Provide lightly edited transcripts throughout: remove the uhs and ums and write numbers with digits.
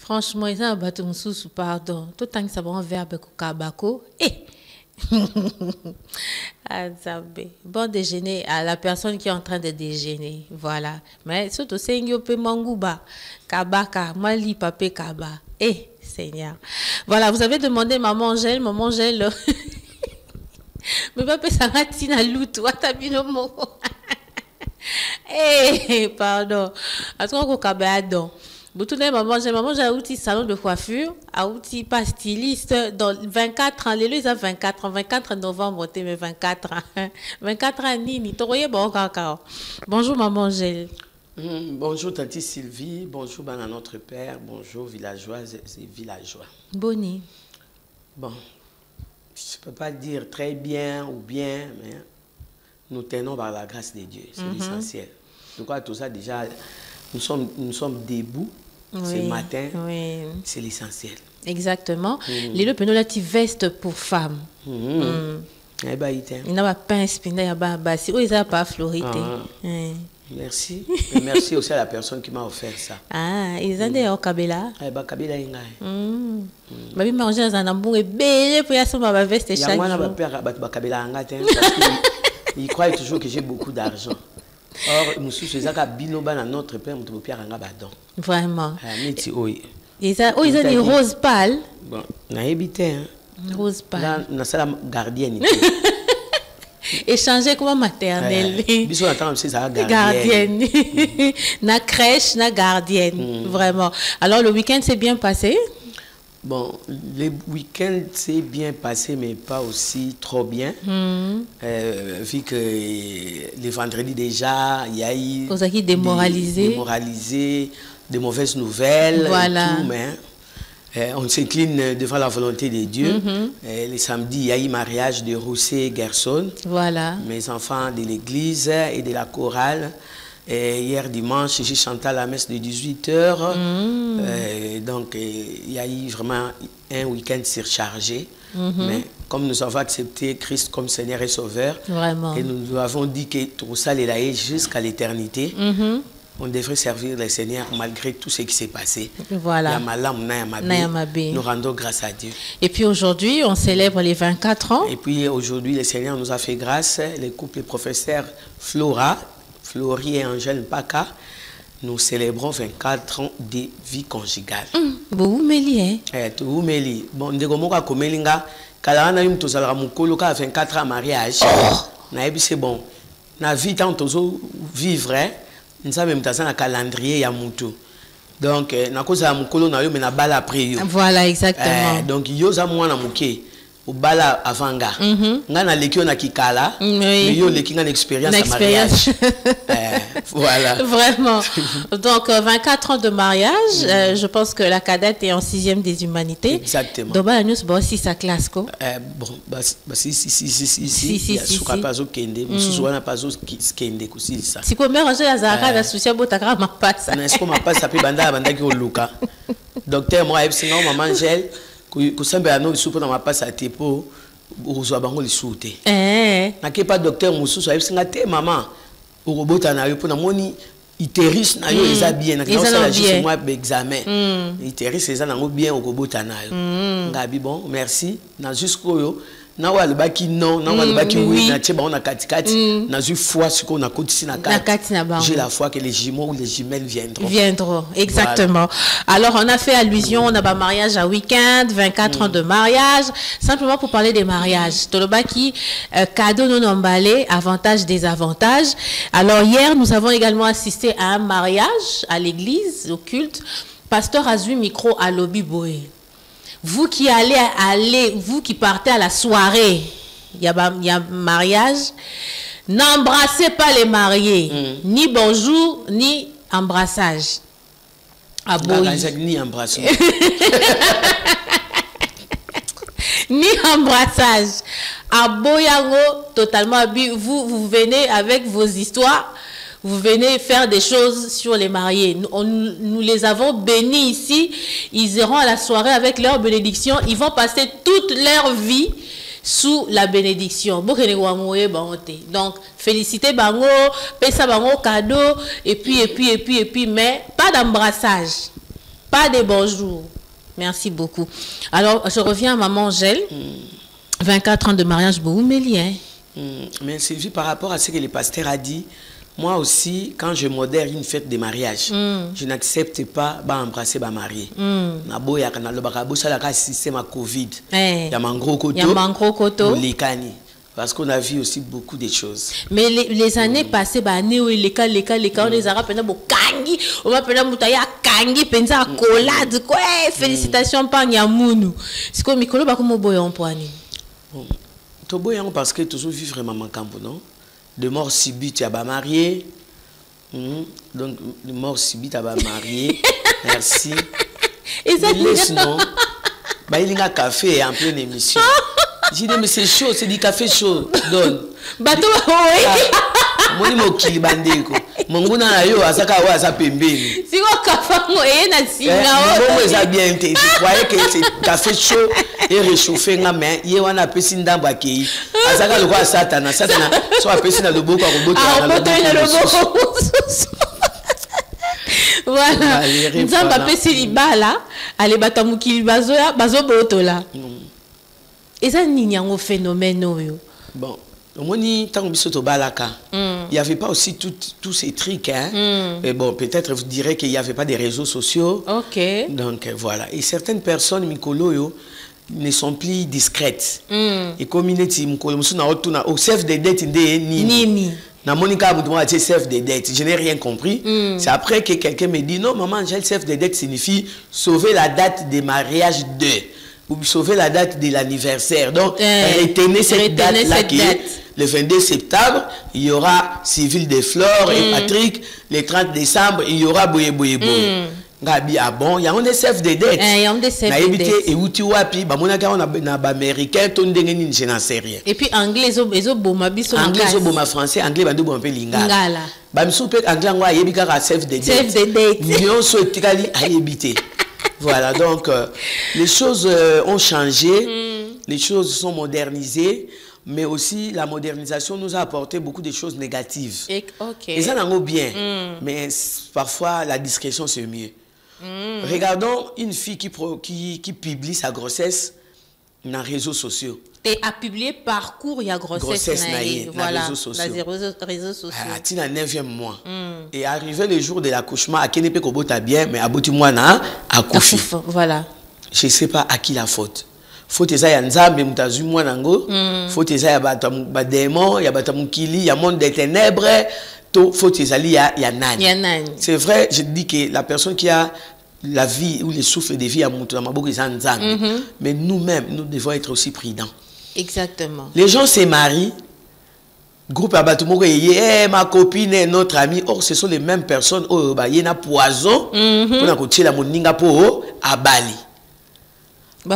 Franchement, ils ont un bâton sous pardon. Tout le temps que ça va en verbe kabako. Eh! Bon déjeuner à la personne qui est en train de déjeuner. Voilà. Mais surtout, c'est un peu mangouba. Kabaka, mali papé kaba. Eh, Seigneur. Voilà, vous avez demandé maman Angèle. Maman Angèle. Mais papa, ça va tina loutou. Watabino moko. Eh, pardon. Attends, qu'on kabadon. Maman, j'ai outil salon de coiffure, outil pas styliste, dans 24 ans, les ils ont 24 ans, 24 novembre, mais 24 ans. 24 ans, Nini, bon, bonjour, maman Angèle. Bonjour, tante Sylvie, bonjour, à notre père, bonjour, villageoises et villageois. Boni. Bon, je ne peux pas dire très bien ou bien, mais nous tenons par la grâce de Dieu, c'est l'essentiel. Donc, tout ça, déjà, nous sommes debout. Ce matin, c'est l'essentiel. Exactement. Les deux là, tu vestes pour femmes. Il n'y a pas pince, il n'y a pas bassi. Oui, ça n'a pas florité. Merci. Et merci aussi à la personne qui m'a offert ça. Ah, ils ont des Kabila. Kabila est là. Manger dans un bon et belle pour y avoir ma veste chaque jour. Il croit toujours que j'ai beaucoup d'argent. Or, nous sommes notre père, nous vraiment. Ils ont des roses pâles. Bon, on a habité. Rose pâle. On a la gardienne. Échanger comme maternelle. Gardienne. Na crèche, na gardienne. Vraiment. Alors, le week-end s'est bien passé? Bon, le week-end s'est bien passé, mais pas aussi trop bien. Vu que le vendredi déjà, il y a eu démoralisé, des mauvaises nouvelles. Voilà. Et tout, mais on s'incline devant la volonté de Dieu. Le samedi, il y a eu mariage de Roussé et Gerson. Voilà. Mes enfants de l'église et de la chorale. Et hier dimanche, j'ai chanté à la messe de 18h. Donc, il y a eu vraiment un week-end surchargé. Mais comme nous avons accepté Christ comme Seigneur et Sauveur, vraiment. Et nous avons dit que tout ça est là jusqu'à l'éternité, on devrait servir le Seigneur malgré tout ce qui s'est passé. Voilà. Nous rendons grâce à Dieu. Et puis aujourd'hui, on célèbre les 24 ans. Et puis aujourd'hui, le Seigneur nous a fait grâce. Le couple professeur Florie et Angèle Mpaka, nous célébrons 24 ans de vie conjugale. Vous m'éliez. Vous m'éliez. Bon, nous avons melinga. Quand on a eu 24 ans de mariage, c'est bon. Na vie tant vivre, nous avons un calendrier ya mutu. Donc, na cause ya mukolo na yo mais na bala après yo. Voilà, exactement. Donc, yo za mwana muke. Au bala avanga. Ngana lekio na kikala. Mais yo leki ngana expérience à mariage. Voilà. Vraiment. Donc 24 ans de mariage. Je pense que la cadette est en 6e des humanités. Exactement. Donc la news bon si sa classe quoi. Bon si. Suka pazo kende. Mususu wana pazo kende kusi ça. Si ko mère Angèle Azara la souci botakra ma passe. Na est-ce que ma passe après banda ki oluka. Docteur moi ebsinga maman Angèle. Kusambe ano soupe na mapasa tepo uzwa bango lisute. Na ke pas docteur mususu ayebsinga te maman urobota na yo pona moni iteris na yo eza bien na ka sala juste moi examen. Iteris eza nango bien urobota na yo. Ngabi bon merci na jusqu'au yo na wale baki non na wale baki oui na tcheba on a katikati na ju foi ce qu'on a continué na j'ai la foi que les jumeaux ou les jumelles viendront exactement. Voilà. Alors on a fait allusion on a un mariage à week-end 24 ans de mariage simplement pour parler des mariages tolobaki cadeau non emballé avantages désavantages. Alors hier nous avons également assisté à un mariage à l'église au culte pasteur Azui micro à Lobby Boé. Vous qui vous qui partez à la soirée, il y a mariage, n'embrassez pas les mariés, ni bonjour, ni embrassage. Ni embrassage. Ni embrassage. À Boyango, totalement, vous venez avec vos histoires. Vous venez faire des choses sur les mariés. Nous les avons bénis ici. Ils iront à la soirée avec leur bénédiction. Ils vont passer toute leur vie sous la bénédiction. Donc, félicitez Bango, pesa Bango cadeau, et puis, mais pas d'embrassage. Pas de bonjour. Merci beaucoup. Alors, je reviens à Maman Angèle. 24 ans de mariage, mais Sylvie, par rapport à ce que le pasteur a dit, moi aussi, quand je modère une fête de mariage, je n'accepte pas d'embrasser ma mariée. Naboya kana lobaka bosala ka système à Covid. Il y a un gros koto. Parce qu'on a vu aussi beaucoup de choses. Mais les années passées, les cas, on les a rappelés, on va appeler Moutaya Kangi, Penza Kolade, quoi, félicitations, Panyamounou. C'est comme Mikolo, comme Boyan Poani. Toboyan, parce que toujours vivre maman campo, non? De mort subite, à marié. Donc, de mort subite, à marié. Merci. Et ça, non? Il y a un café en pleine émission. J'ai dit, mais c'est chaud, c'est du café chaud. Donne. Bateau, oui. Moi, je suis bandeko. Mon gouvernement yo asaka wa sa pembeni. Si on café mo et na singa. Bon, ça bien été. Je croyais que c'est café chaud et réchauffé nga mais yé wana pesi ndamba kei. Asaka le quoi satana so apesi na loboko ko boto na loboko. Voilà. Nzamba pesi libala, ale batamukili bazo boto là. Et ça, il y a un phénomène. Bon, il n'y avait pas aussi tous ces trucs. Hein? Mais bon, peut-être vous direz qu'il n'y avait pas des réseaux sociaux. Ok. Donc voilà. Et certaines personnes, Mikolo, ne sont plus discrètes. Et comme il est au chef de dette, Nini. Na Monica Boudouin chef de dette. Je n'ai rien compris. C'est après que quelqu'un me dit non, maman, j'ai le chef de dette signifie sauver la date de mariage de. Ou sauver la date de l'anniversaire. Donc, retenez cette date-là qui est le 22 septembre, il y aura Civil des Fleurs et Patrick. Le 30 décembre, il y aura Boye Boye Boye. Ah bon, il y a un chef de dette. Il y a un chef de dette. Et où tu vois, puis, on a américain, je n'en sais rien. Et puis, anglais, ils ont boma, anglais, ils ont boma français, anglais, ils ont lingala. Anglais, ils ont chef de dette. Chef de dette. Ils ont souhaité habiter. Voilà, donc les choses ont changé, les choses sont modernisées, mais aussi la modernisation nous a apporté beaucoup de choses négatives. Et ça n'en est bien, mais parfois la discrétion c'est mieux. Regardons une fille qui publie sa grossesse dans les réseaux sociaux. Et a publié parcours, il y a grossesse naïve. Voilà, réseaux sociaux. Ah, tu as 9e mois. Et arrivé le jour de l'accouchement, à Kenepe Kobota bien, mais à Boutimoana, à Koufi. Voilà. Je ne sais pas à qui la faute. Faute eza ya nzambe mutazu mwanango. Faute eza ya démon, ya batamukili, ya monde des ténèbres. Faute eza ya nani. C'est vrai, je dis que la personne qui a la vie ou le souffle de vie à Moutoumaboko est nzambe. Mais nous-mêmes, nous devons être aussi prudents. Exactement. Les gens se marient, groupe Abatumoko, ma copine est notre amie. Or, ce sont les mêmes personnes. Oh, il y a un poison pour la cocher la moninga pour à Bali.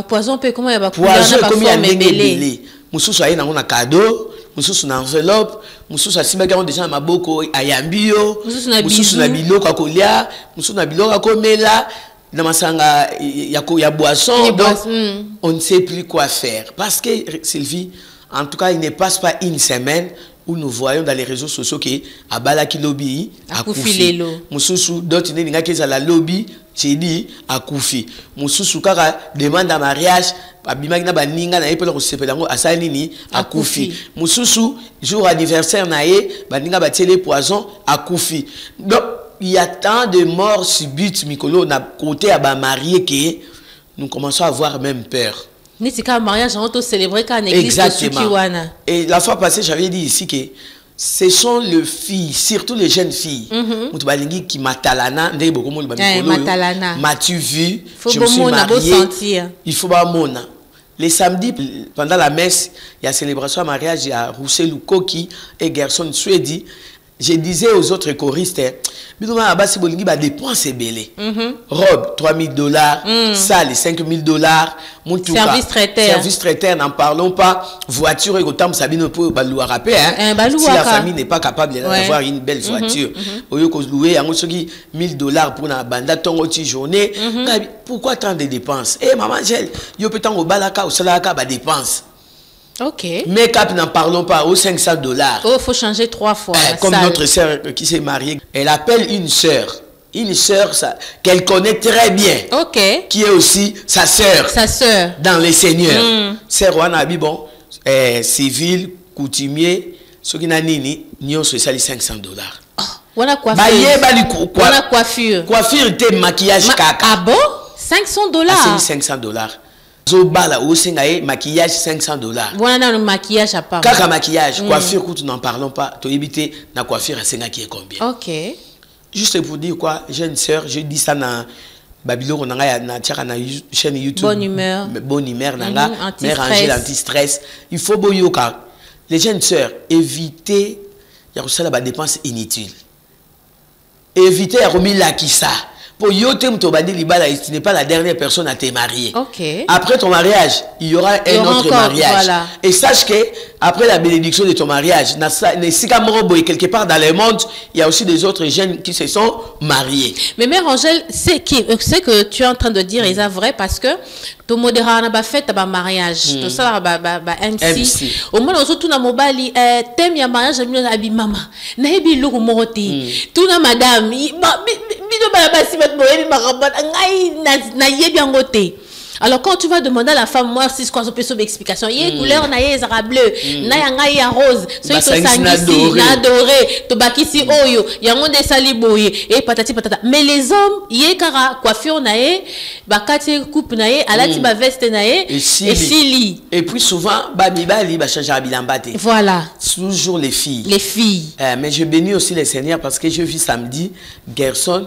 Poison, comment il y a poison comme il y a mêlé. Moussous a un cadeau, moussous une enveloppe, moussous a simba qui déjà ma boko ayambio, moussous na bilo kakolia, moussous na bilo kakomela. Dans ma sanga, il y a boisson, donc on ne sait plus quoi faire. Parce que, Sylvie, en tout cas, il ne passe pas une semaine où nous voyons dans les réseaux sociaux que Abala qui lobby à Koufi. Moussou, d'autres n'ont pas la lobby, j'ai dit à Koufi. Moussou, kara demande un mariage, Abimagna Baninga, n'a pas le recepteur à Salini, à Koufi. Moussou, jour anniversaire, naé, Baninga battait les poisons à Koufi. Donc, il y a tant de morts subites, Mikolo, on a côté à marié que nous commençons à avoir même peur. Un mariage, on a célébré qu'en église. Exactement. Et la fois passée, j'avais dit ici que ce sont les filles, surtout les jeunes filles, qui matalana, m'as-tu vu, je me suis mariée, il faut pas mona. Les samedis, pendant la messe, il y a célébration à mariage, il y a Roussel Koki et Gerson Suedi. Je disais aux autres choristes, dépenses belé. Robe, $3,000, salle, $5,000, service traiteur, n'en parlons pas. Voiture, si la famille n'est pas capable d'avoir une belle voiture, au lieu de louer $1,000 pour une bande de journée, pourquoi tant de dépenses? Eh, maman, il peut au balaka ou salaka, dépenses. Ok. Make-up, n'en parlons pas, aux $500. Oh, il faut changer 3 fois. Comme notre sœur qui s'est mariée, elle appelle une sœur une sœur qu'elle connaît très bien. Ok. Qui est aussi sa sœur. Sa sœur. Dans les seigneurs. Sœur Wanabi, bon, civil, coutumier, ce qui n'a ni, nous c'est ça les $500. On a coiffure. On a coiffure. Coiffure, était maquillage kaka. Ah bon? $500. Ah, c'est $500. Zobala ou sengaye maquillage $500. Voilà le maquillage à part. Kaka maquillage, coiffure, nous n'en parlons pas. Tu éviter la coiffure à Senga qui est combien? Ok. Juste pour dire quoi, j'ai une sœur, je dis ça dans Babylone, on a une chaîne YouTube. Bonne humeur. Bonne humeur, mère Angèle anti-stress. Il faut boyoka. Les jeunes sœurs, évitez la dépense inutile. Évitez à remettre la kissa. Pour yotem tobadi libala, tu n'es pas la dernière personne à te marier. Okay. Après ton mariage, il y aura un autre mariage. Voilà. Et sache que après la bénédiction de ton mariage, quelque part dans le monde, il y a aussi des autres jeunes qui se sont mariés. Mais Mère Angèle, c'est que tu es en train de dire, c'est vrai, parce que ton modéra n'a pas fait un mariage. Tout ça, MC. Au moins, on tout na mobali, thème ya mariage, j'ai abi maman. Naebi loko moroti. Tout na madame, alors quand tu vas demander à la femme, moi si quoi peut sauver explication, il y a couleur na yezara bleu, na yanga ya rose, so to sangisi, na doré, to bakisi oyo, yango de sali boye et patati patata. Mais les hommes, yé kara coiffure na yé, bakati coupe na yé, alati ba veste na yé et sili. Et puis souvent babibali ba changer abilambate. Voilà. Toujours les filles. Les filles. Mais je bénis aussi les seigneurs parce que je vis samedi Gerson.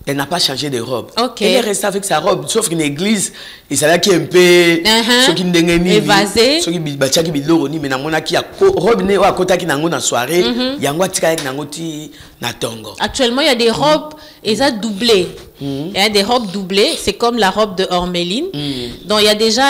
Elle n'a pas changé de robe. Okay. Elle est restée avec sa robe, sauf qu'une église, et c'est là qui est un peu. Ceux qui n'ont évasé. Ceux qui ont mis l'oroni, mais n'a qui a robe né ou à côté qui n'a pas soirée, il y a un tika avec n'angoti na tongo. Actuellement, il y a des robes, et ça doublé. Il y a des robes doublées, c'est comme la robe de Ormeline. Donc il y a déjà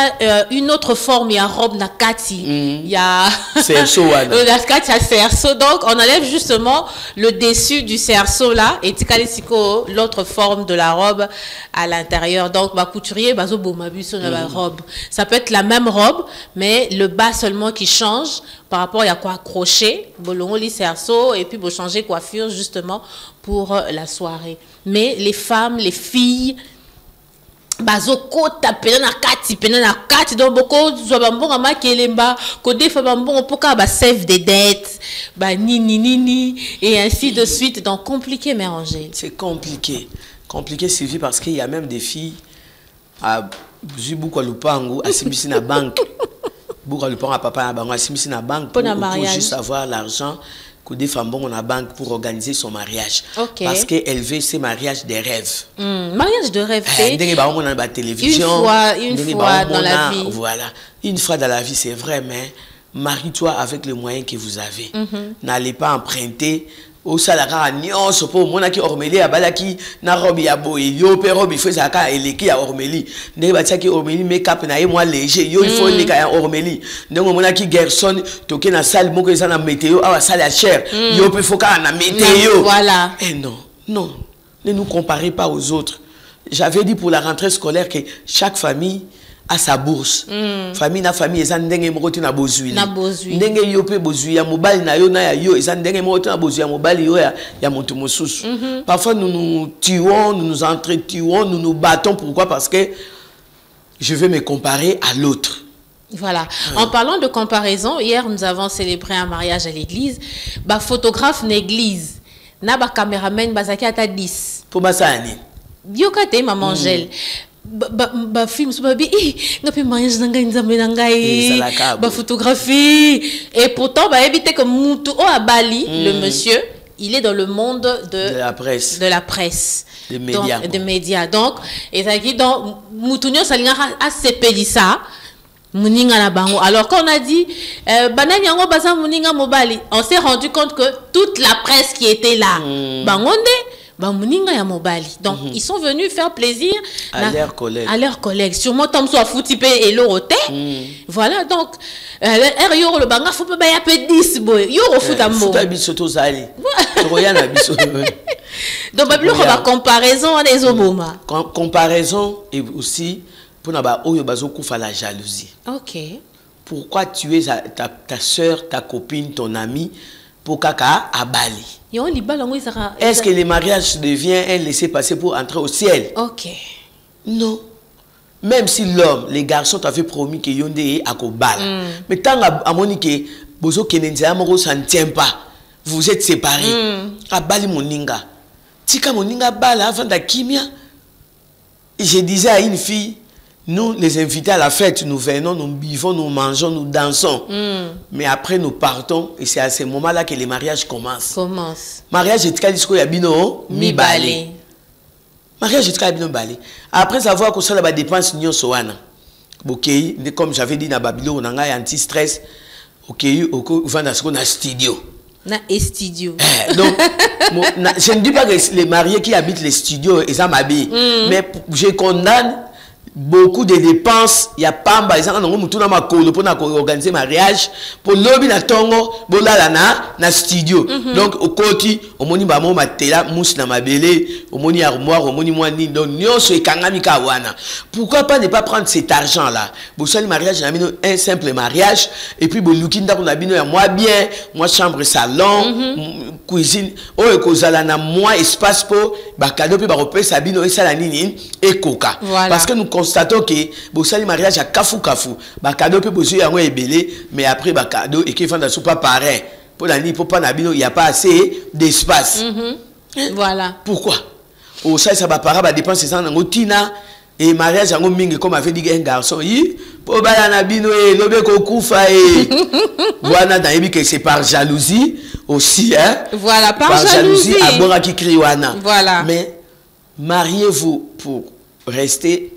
une autre forme, il y a robe nakati. Il y a cerceau. La kati à cerceau. Donc on enlève justement le dessus du cerceau là et tikalisiko l'autre forme de la robe à l'intérieur. Donc ma couturier bazo bomabu sur la robe. Ça peut être la même robe mais le bas seulement qui change par rapport à quoi crochet, bolongo li cerceau et puis pour changer coiffure justement pour la soirée. Mais les femmes, les filles, bazoko tapena na kati donc beaucoup zobambonga makelemba ko defa bambongo poka ba save des dettes ba nini et ainsi de suite. Donc compliqué Mère Angèle. C'est compliqué Sylvie parce qu'il y a même des filles à Zubuko Lupango à Simbisi na banque. Buko Lupango à papa à banque à Simbisi na banque pour juste avoir l'argent que des femmes bon la banque pour organiser son mariage. Okay. Parce qu'elle veut ses mariages de rêve. Mariage de rêve, c'est télévision. Une fois dans la vie. Voilà. Une fois dans la vie, c'est vrai, mais marie-toi avec les moyens que vous avez. N'allez pas emprunter. Au salaire, nyon sopo mona ki ormeli abalaki na robi ya boy yo pe robi faut ça ka eleki ya ormeli ndenge batia ki ormeli make-up na ye moi léger yo il faut eleka ya ormeli ndenge mona ki Gerson toke na salle moko eza na météo awa salle ya cher yo pe faut ka na météo. Voilà. Eh non, ne nous comparez pas aux autres. J'avais dit pour la rentrée scolaire que chaque famille à sa bourse. Famille na famille ezan ndenge moko na bozui. Ndenge yo pe bozui ya mobali na yo na ya yo ezan ndenge moko na bozui ya mobali yo ya montu mosusu. Parfois nous nous tuons, nous nous entretuons, nous nous battons. Pourquoi? Parce que je veux me comparer à l'autre. Voilà. En parlant de comparaison, hier nous avons célébré un mariage à l'église. Ba photographe l'église. Na ba caméraman bazaki ata 10. Pour basani. Biokate Maman Angèle. Ba film so babi ngapi mariage nanga nzambe nangai ba photographie et pourtant ba éviter que mutu o abali le monsieur il est dans le monde de la presse des médias donc et ça qui donc mutunyo salinga a sepelisa muninga na bango. Alors quand on a dit banani yango baza muninga mobali, on s'est rendu compte que toute la presse qui était là bangonde muninga ya mobali. Donc ils sont venus faire plaisir à leurs collègues. Sûrement Tom soit foutu et l'oroté. Voilà donc yoro le banga faut pas y appeler 10 boy. Yoro futambo. Futa biso to zali. Roya na biso. Donc babilo ko ba comparaison des oboma. Comparaison et aussi pour na ba oyo bazo kufa la jalousie. OK. Pourquoi tu es ta sœur, ta copine, ton amie pour kaka à Bali. Est-ce que le mariage devient un laisser-passer pour entrer au ciel? Ok. Non. Même si l'homme, les garçons t'avaient promis que yonde à Kobal. Mais tant à Monique, bozo kenenzia moro ça ne tient pas. Vous êtes séparés. À Bali moninga. Tika moninga bala avant da kimia. Je disais à une fille, nous les invités à la fête, nous venons, nous buvons, nous mangeons, nous dansons. Mais après nous partons et c'est à ce moment-là que les mariages commencent. Mariage est très disco yabino mi balé. Mariage est très bien balé. Après savoir que ça la dépense nyon soana. OK, comme j'avais dit na Babylone, on a anti-stress. OK, on va dans studio. Na studio. Donc je ne dis pas que les mariés qui habitent les studios ils ont m'habillé, mais je condamne beaucoup de dépenses. Il y a pas par exemple pour organiser mariage pour lobby na tongo bolala na studio. Donc au côté au moni ba mo matela mousse na mabele au moni armoire au moni moini donc nyonso ekangami ka wana. Pourquoi pas ne pas prendre cet argent là pour seul mariage na bino un simple mariage et puis bo lukinda ko na bino ya moi bien moi chambre salon cuisine o ekozala na moi espace pour ba cadeau pe ba repesa bino et sala nini et coca parce que nous constatons que le mariage à Kafou Kafou, le cadeau peut poser un ébélé, mais après le cadeau et qui font pas pareil. Pour la nuit, pour pas il n'y a pas assez d'espace. Voilà. Pourquoi? Au ça va paraître dépenser ça dans tina et mariage en mingi comme avait dit un garçon. Pour bala nabino et lobe kokufa et voilà dans que c'est par jalousie aussi hein. Voilà par jalousie. À bora qui crie wana. Voilà. Mais mariez-vous pour rester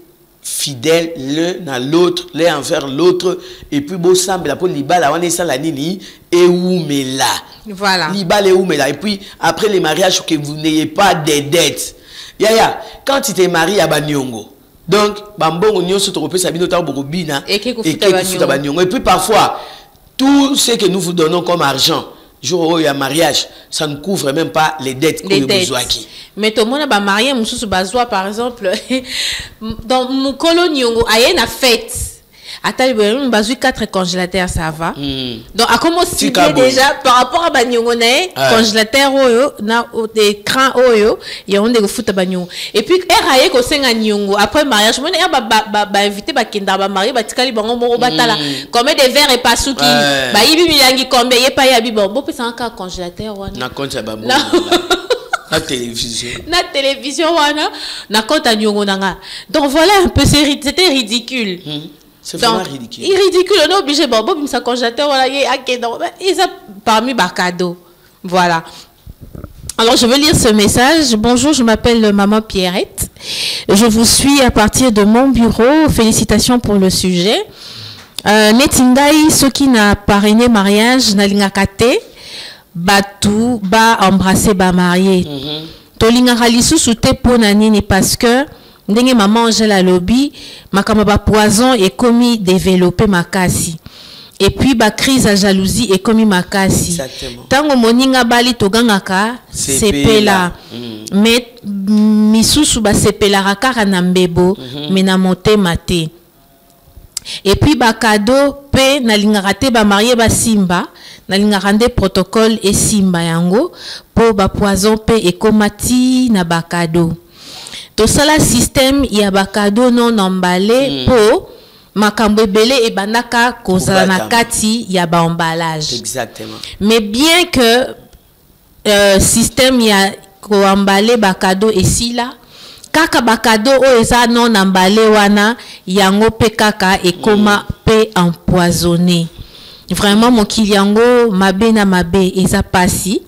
fidèles l'un à l'autre, l'un envers l'autre, et puis beau semble la pour libala on est ça la nini et où mais là. Voilà. Libala et où mais là et puis après les mariages que vous n'ayez pas des dettes. Yaya, quand tu t'es marié à Banyongo, donc bambon on se trouve ça bino borobina et puis parfois tout ce que nous vous donnons comme argent jour où il y a mariage, ça ne couvre même pas les dettes que vous avez. Mais tout le monde a marié, par exemple, dans mon colonial, il y a une fête. Attends, il y a 4 congélateurs, ça va. Donc, à comment cibler déjà par rapport à Banyongo, congélateur, des crans, il y a des foot à Banyongo. Et puis, il y a Nyongo. Après le mariage, il y a invité Bakindaba marié, Batikali Bango Batala. Combien de verres et pas sous qui Bayibi Milangi, combien il y a pas Yabi Bon, c'est un congélateur. Na compte la télévision. La télévision, na compte à Nyongo Nanga. Donc, voilà un peu, c'était ridicule. C'est vraiment ridicule. Il est ridicule, on est obligé. Bon, ça congélateur, voilà, il y a parmi les cadeaux. Voilà. Alors, je vais lire ce message. Bonjour, je m'appelle Maman Pierrette. Je vous suis à partir de mon bureau. Félicitations pour le sujet. Netingai, ceux qui n'a parrainé mariage, n'a l'ingakate, batou, ba embrasser, ba marié. Tolingakalisu soute pour nanini parce que ndenge maman Angela lobby makama ba poison est commis développer makasi et puis ba crise à jalousie est commis makasi. Exactement. Tango moninga bali togangaka sepela mais misusu ba sepela rakara na mbebo mais na motema te et puis ba cadeau pe na lingaka te ba marié ba simba na lingaka nde protocole et simba yango po ba poison pe ekomati na ba cadeau. Tout ça, le système, il y a des cadeaux non emballés pour makambo belé et banaka kozala na kati, il y a des emballages. Exactement. Mais bien que système, il y a emballé des cadeaux et si là, kaka des cadeaux ou eza non emballé wana, yango pe kaka et koma pe empoisonné. Vraiment, mon kiliango, mabe na mabe, eza pasi.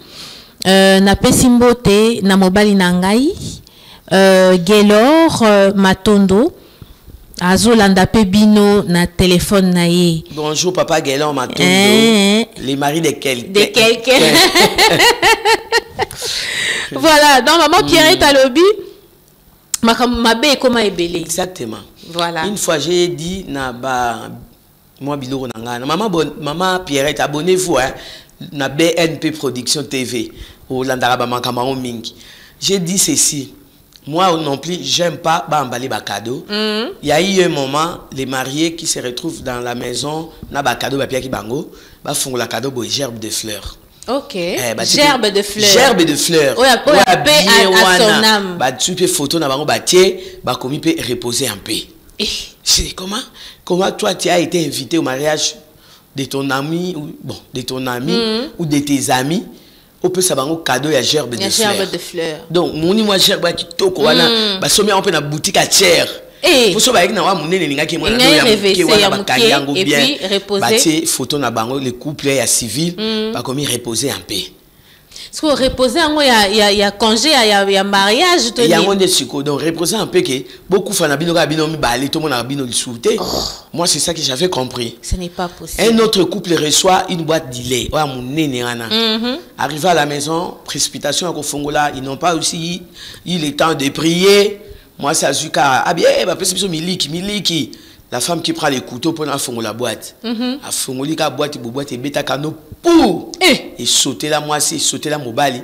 Na pesi mbote, na mobali na ngai. Gelor Matondo azolanda pe bino na téléphone na ye. Bonjour papa Gelor Matondo, les maris de quelqu'un. De quelqu'un. Voilà, donc maman Pierrette à lobby ma bé comment ebelé. Exactement. Voilà. Une fois j'ai dit na ba moi biloko nanga maman Pierrette abonnez-vous hein na BNP Production TV au landara ba makamaro mingi. J'ai dit ceci. Moi non plus, j'aime pas emballer des cadeaux. Il y a eu un moment, les mariés qui se retrouvent dans la maison, na ba cadeau ba pierre qui bango, ba font la cadeau bo gerbe de fleurs. Ok. Gerbe de fleurs. Gerbe de fleurs. Ouais, à son âme. Tu peux photo na bango batier, ba komi peut reposer un peu. C'est comment toi tu as été invité au mariage de ton ami ou de tes amis, on peut savoir un cadeau à gerbe de fleurs. Donc moi gerbe qui toko wana ba somme on peut na boutique à chair. Pour ça ba na wa munene ninga ki mwana et puis reposer. Ba photo na bango le couple ya civil ba komi reposer un peu. Parce que reposer il y a congé, il y a mariage. Il y a un de psycho. Donc reposer un peu que beaucoup de gens mi balé, tout le monde a bino souté. Moi c'est ça que j'avais compris. Ce n'est pas possible. Un autre couple reçoit une boîte d'illet. Ouais, mon néné arrivé à la maison, précipitation à Kofongola, ils n'ont pas aussi eu le temps de prier. Moi c'est Azuka. Ah bien, bah parce que miliki. La femme qui prend les couteaux pour faire la boîte. A fongoli la boîte et bêta cano pour et sauter la moi c'est sauter la mobali.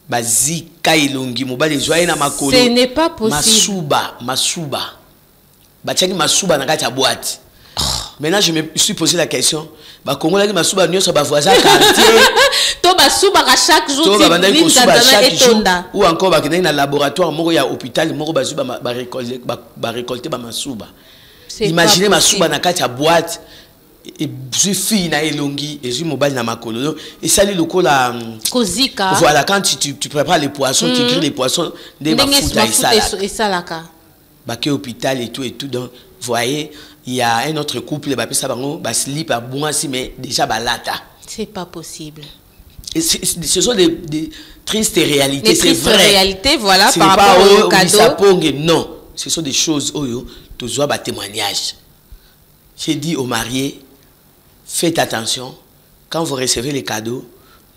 Bazi kailongi mobali joye na makolo. Ce n'est pas possible. Masuba. Batiaki masuba na kati boîte. Maintenant je me suis posé la question. Ba Congo la masuba nyo so ba voisin quartier. To masuba à chaque jour ou encore ba kena na laboratoire moko ya hôpital moko bazuba ba récolter ba masuba. Imaginez ma souba na kati ya boîte et je fille na elongi et je mobile na makolo et ça le cola kozika. Voilà quand tu prépares les poissons tu grilles les poissons des mafuta et salaka baké hôpital et tout donc voyez il y a un autre couple ba pesa bango ba slip à bonasi mais déjà balata. C'est pas possible. Et ce sont des tristes réalités, c'est vrai. Réalités voilà par rapport au cadeau. Non, ce sont des choses toujours à témoignage. J'ai dit aux mariés, faites attention, quand vous recevez les cadeaux,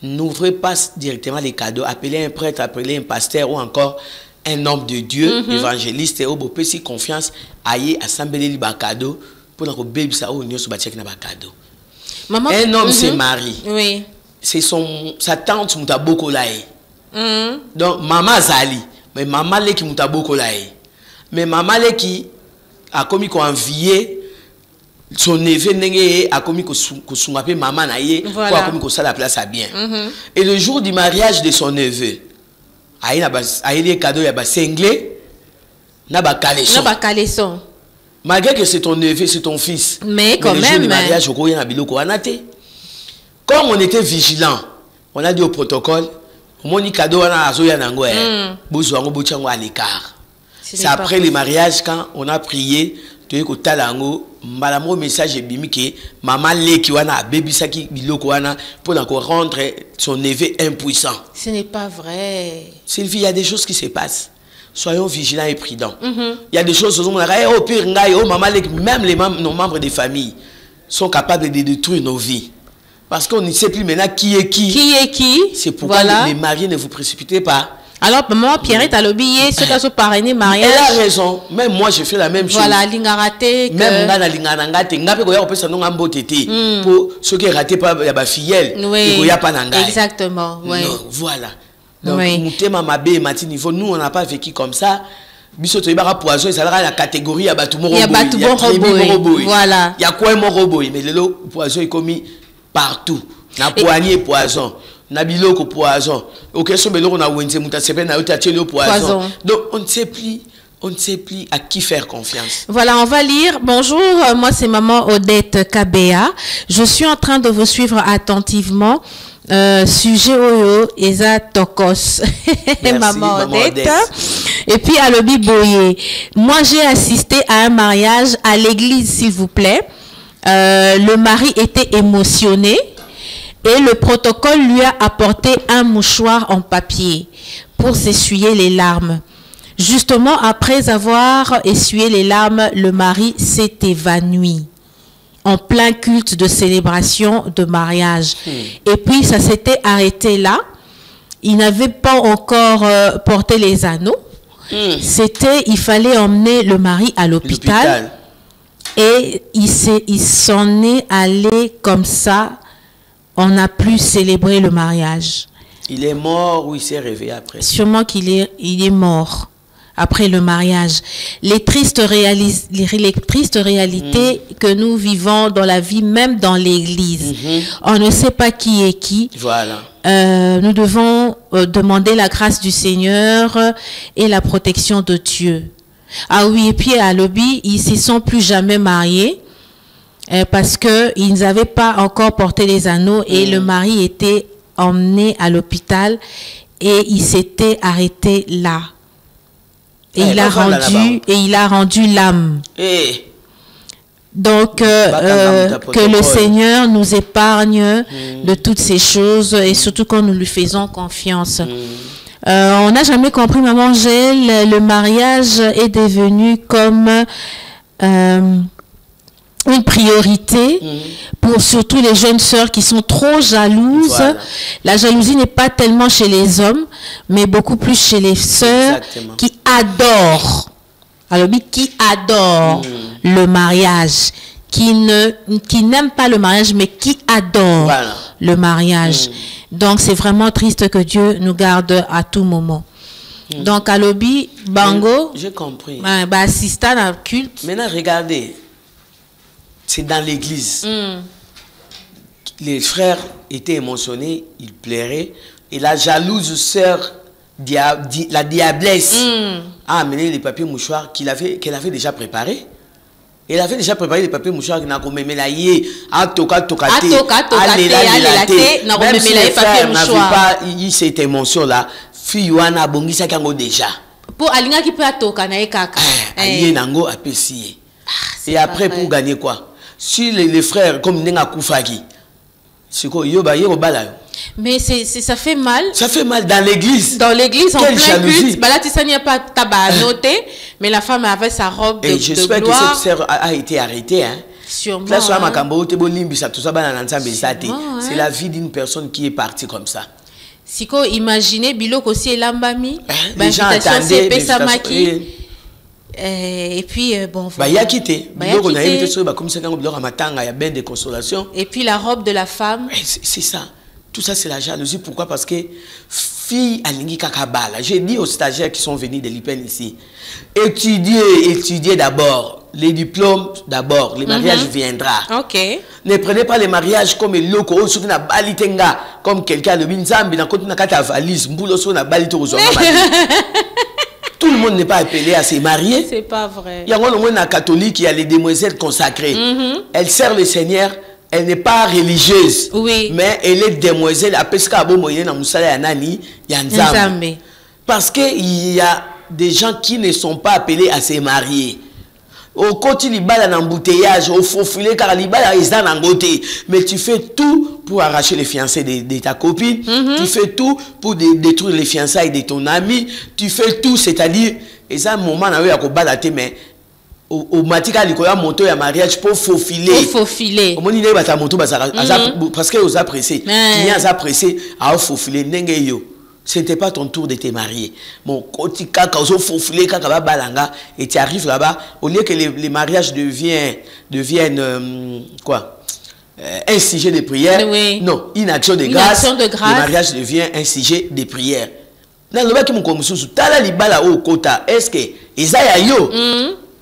n'ouvrez pas directement les cadeaux, appelez un prêtre, appelez un pasteur ou encore un homme de Dieu, évangéliste, et au beau si confiance, aïe, assembler les cadeaux pour que bébé ça ou sur cadeau. Un homme se marie. Oui. C'est sa tante Mutaboko lae. Donc maman Zali, mais maman le qui Mutaboko lae. Mais maman le qui a commis qu'on envié son neveu a commis qu'on soumape maman naie pour a commis qu'on ça la place à bien. Et le jour du mariage de son neveu, aïe les cadeaux ya ba cinglé na ba caleçon. Malgré que c'est ton neveu, c'est ton fils. Mais quand le même jour du mariage au koya na biloko anate. Comme on était vigilant, on a dit au protocole, mon cadeau na azoya nango bozwango bochango à l'écart. C'est après le mariage quand on a prié, tu es côté talango, malamo message est bimi que maman leki wana baby saki biloko wana pour encore rendre son neveu impuissant. Ce n'est pas vrai. Sylvie, il y a des choses qui se passent. Soyons vigilants et prudents. Il y a des choses où on a au pire maman leki, même nos membres de famille sont capables de détruire nos vies. Parce qu'on ne sait plus maintenant qui est qui. Qui est qui. C'est pourquoi les mariés ne vous précipitez pas. Alors, maman Pierrette a l'obéi, ceux qui sont parrainés mariage. Elle a raison. Même moi, je fais la même chose. Voilà, lingarate. Même dans la lingarangate, on peut s'en en beauté. Pour ceux qui raté pas, il y a pas filleul. Il y a pas n'anga. Exactement. Oui. Non, voilà. Donc, nous, on n'a pas vécu comme ça. Bisoto ibara poison, ça a la catégorie, il y a batou moroboy. Il y a batou moroboy. Voilà. Il y a quoi moroboy, mais le poison est commis partout. Na poignée poison. Na biloko poison. Ok, so beloko na wenze muta sepe na uta tchelo poison. Donc on ne sait plus à qui faire confiance. Voilà, on va lire. Bonjour, moi c'est maman Odette Kabea. Je suis en train de vous suivre attentivement. Sujet Oyo Eza Tokos. Maman Odette. Et puis à Lobi Boye. Moi j'ai assisté à un mariage à l'église, s'il vous plaît. Le mari était émotionné. Et le protocole lui a apporté un mouchoir en papier pour s'essuyer les larmes. Justement, après avoir essuyé les larmes, le mari s'est évanoui en plein culte de célébration de mariage. Et puis, ça s'était arrêté là. Il n'avait pas encore porté les anneaux. Il fallait emmener le mari à l'hôpital. Et il s'en est allé comme ça. On n'a plus célébré le mariage. Il est mort ou il s'est réveillé après? Sûrement qu'il est mort. après le mariage. Les tristes réalités que nous vivons dans la vie, même dans l'église. On ne sait pas qui est qui. Voilà. Nous devons demander la grâce du Seigneur et la protection de Dieu. Ah oui, et puis à Lobi, ils ne se sont plus jamais mariés parce qu'ils n'avaient pas encore porté les anneaux et le mari était emmené à l'hôpital et il s'était arrêté là. Et il a rendu l'âme. Donc, que le Seigneur nous épargne de toutes ces choses et surtout quand nous lui faisons confiance. On n'a jamais compris, Maman Angèle, le mariage est devenu comme une priorité pour surtout les jeunes sœurs qui sont trop jalouses. Voilà. La jalousie n'est pas tellement chez les hommes, mais beaucoup plus chez les sœurs qui adorent. Alors, qui adorent le mariage, qui n'aiment pas le mariage, mais qui adorent le mariage. Donc, c'est vraiment triste que Dieu nous garde à tout moment. Donc, à Lobi, Bango, j'ai compris. Assistant à culte. Maintenant, regardez, c'est dans l'église. Les frères étaient émotionnés, ils pleuraient, et la jalouse sœur, la diablesse, a amené les papiers mouchoirs qu'elle avait déjà préparés. Elle avait déjà préparé les papiers mouchoirs qui n'a pas même la yé, à toka même si les frères n'avaient pas eu cette émotion-là, Fiwana bongisa kango déjà. Pour Alinga qui peut atoka na ekaka. Aïe nango apesi. Et après pour gagner quoi? Si les frères comme Nenga Koufaki, c'est quoi yoba bala. Mais ça fait mal. Ça fait mal dans l'église. Dans l'église, en plein culte. Là, tu sais, il n'y a pas de tabac à noter, mais la femme avait sa robe de gloire. Et j'espère que cette sœur a été arrêtée. Hein. Sûrement. C'est la vie d'une personne qui est partie comme ça. Si vous imaginez, Bilok aussi est lambami. Les gens attendaient. Et puis, bon, il y a quitté. Et puis la robe de la femme. C'est ça. Tout ça, c'est la jalousie. Pourquoi? Parce que fille alingi kakabala. J'ai dit aux stagiaires qui sont venus de l'IPEN ici, étudiez d'abord. Les diplômes d'abord. Les mariages viendra. Ok. Ne prenez pas les mariages comme le loko, comme quelqu'un le binzambi, dans côté na valise, mboulo so na balite aux hommes. Tout le monde n'est pas appelé à se marier. C'est pas vrai. Il y a un catholique, il y a les demoiselles consacrées. Elle sert le Seigneur. Elle n'est pas religieuse, mais elle est demoiselle. Parce qu'il y a des gens qui ne sont pas appelés à se marier. Au côté du bal en embouteillage, au faux filet, car les balles ils sont en côté. Mais tu fais tout pour arracher les fiançailles de ta copine. Tu fais tout pour détruire les fiançailles de ton ami. Tu fais tout, c'est-à-dire, et ça, un moment, on a eu à combattre, mais au matika likoya moto ya mariage pour faufiler. Pour faufiler. Au moment bata moto parce que vous a pressé. Qui a pressé à faufiler ndenge yo. Ce n'était pas ton tour de te marier. Mon kotika ka ozo faufiler kaka ba balanga et tu arrives là-bas au lieu que les mariages deviennent quoi? Un sujet de prière. Non, une action de grâce. Le mariage devient un sujet de prière. Dans le bas qui mon komususu tala libala o kota est-ce que Isaiah yo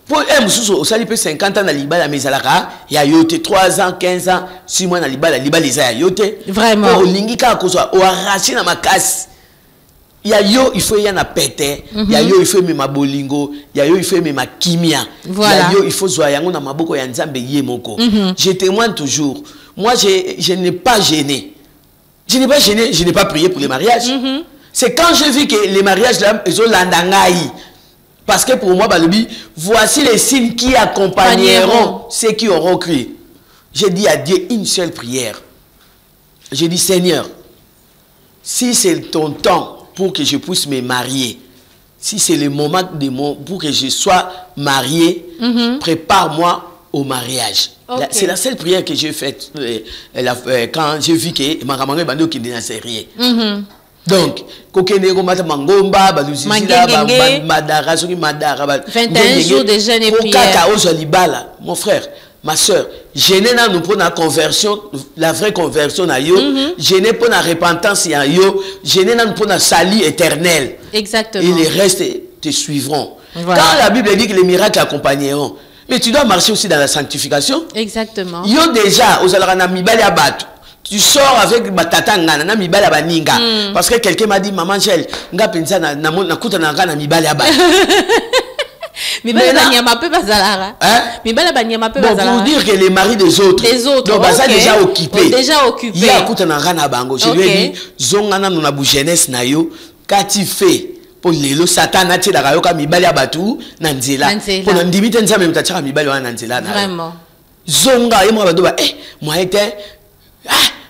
pour un mususu ça peut 50 ans na libala mais alaka ya yote 3 ans 15 ans 6 mois na libala Isaiah yote vraiment pour lingika kozwa o arracher na makasi ya yo il faut y en a pété ya yo il faut mema bolingo ya yo il faut mema kimia ya yo il faut zwa yango na maboko ya nzambe ye moko. Je témoigne toujours, moi je n'ai pas gêné, je n'ai pas prié pour les mariages. C'est quand j'ai vu que les mariages là ils ont landangai. Parce que pour moi, Balobi, voici les signes qui accompagneront ceux qui auront cru. J'ai dit à Dieu une seule prière. J'ai dit, Seigneur, si c'est ton temps pour que je puisse me marier, si c'est le moment pour que je sois marié, prépare-moi au mariage. C'est la seule prière que j'ai faite quand j'ai vu que ma maman Bando qui n'a sérieux. Donc, kokeneko mata mangomba baluzizila madara soki madara 21 jours de jeûne et prière. Mon frère, ma soeur, jeûner na nous pour la conversion, la vraie conversion na yo, jeûner pour la repentance ya yo, jeûner na nous pour la salut éternel. Exactement. Et le reste te suivront. Voilà. Quand la Bible dit que les miracles accompagneront, mais tu dois marcher aussi dans la sanctification. Exactement. Yo déjà, aux alarana mibali abatu. Tu sors avec batata ngana na mibali abaninga. Parce que quelqu'un m'a dit, maman Gel, nga pensa na kuta na ngana mibali abatu. Mibali banyama pe bazalara. Mibali banyama pe bazalara. Pour dire que les maris des autres. Donc ça déjà occupé. Déjà occupé. Ya kuta na ngana bango. Je lui ai dit, zongana na bu jeunesse na yo, qu'as-tu fait? Pour lelo Satan a tiré la rayoka mibali abatu na nzela. Pour na ndimite nzambe mutachaka mibali wana nzela na. Vraiment. Zonga yemo badoba moi était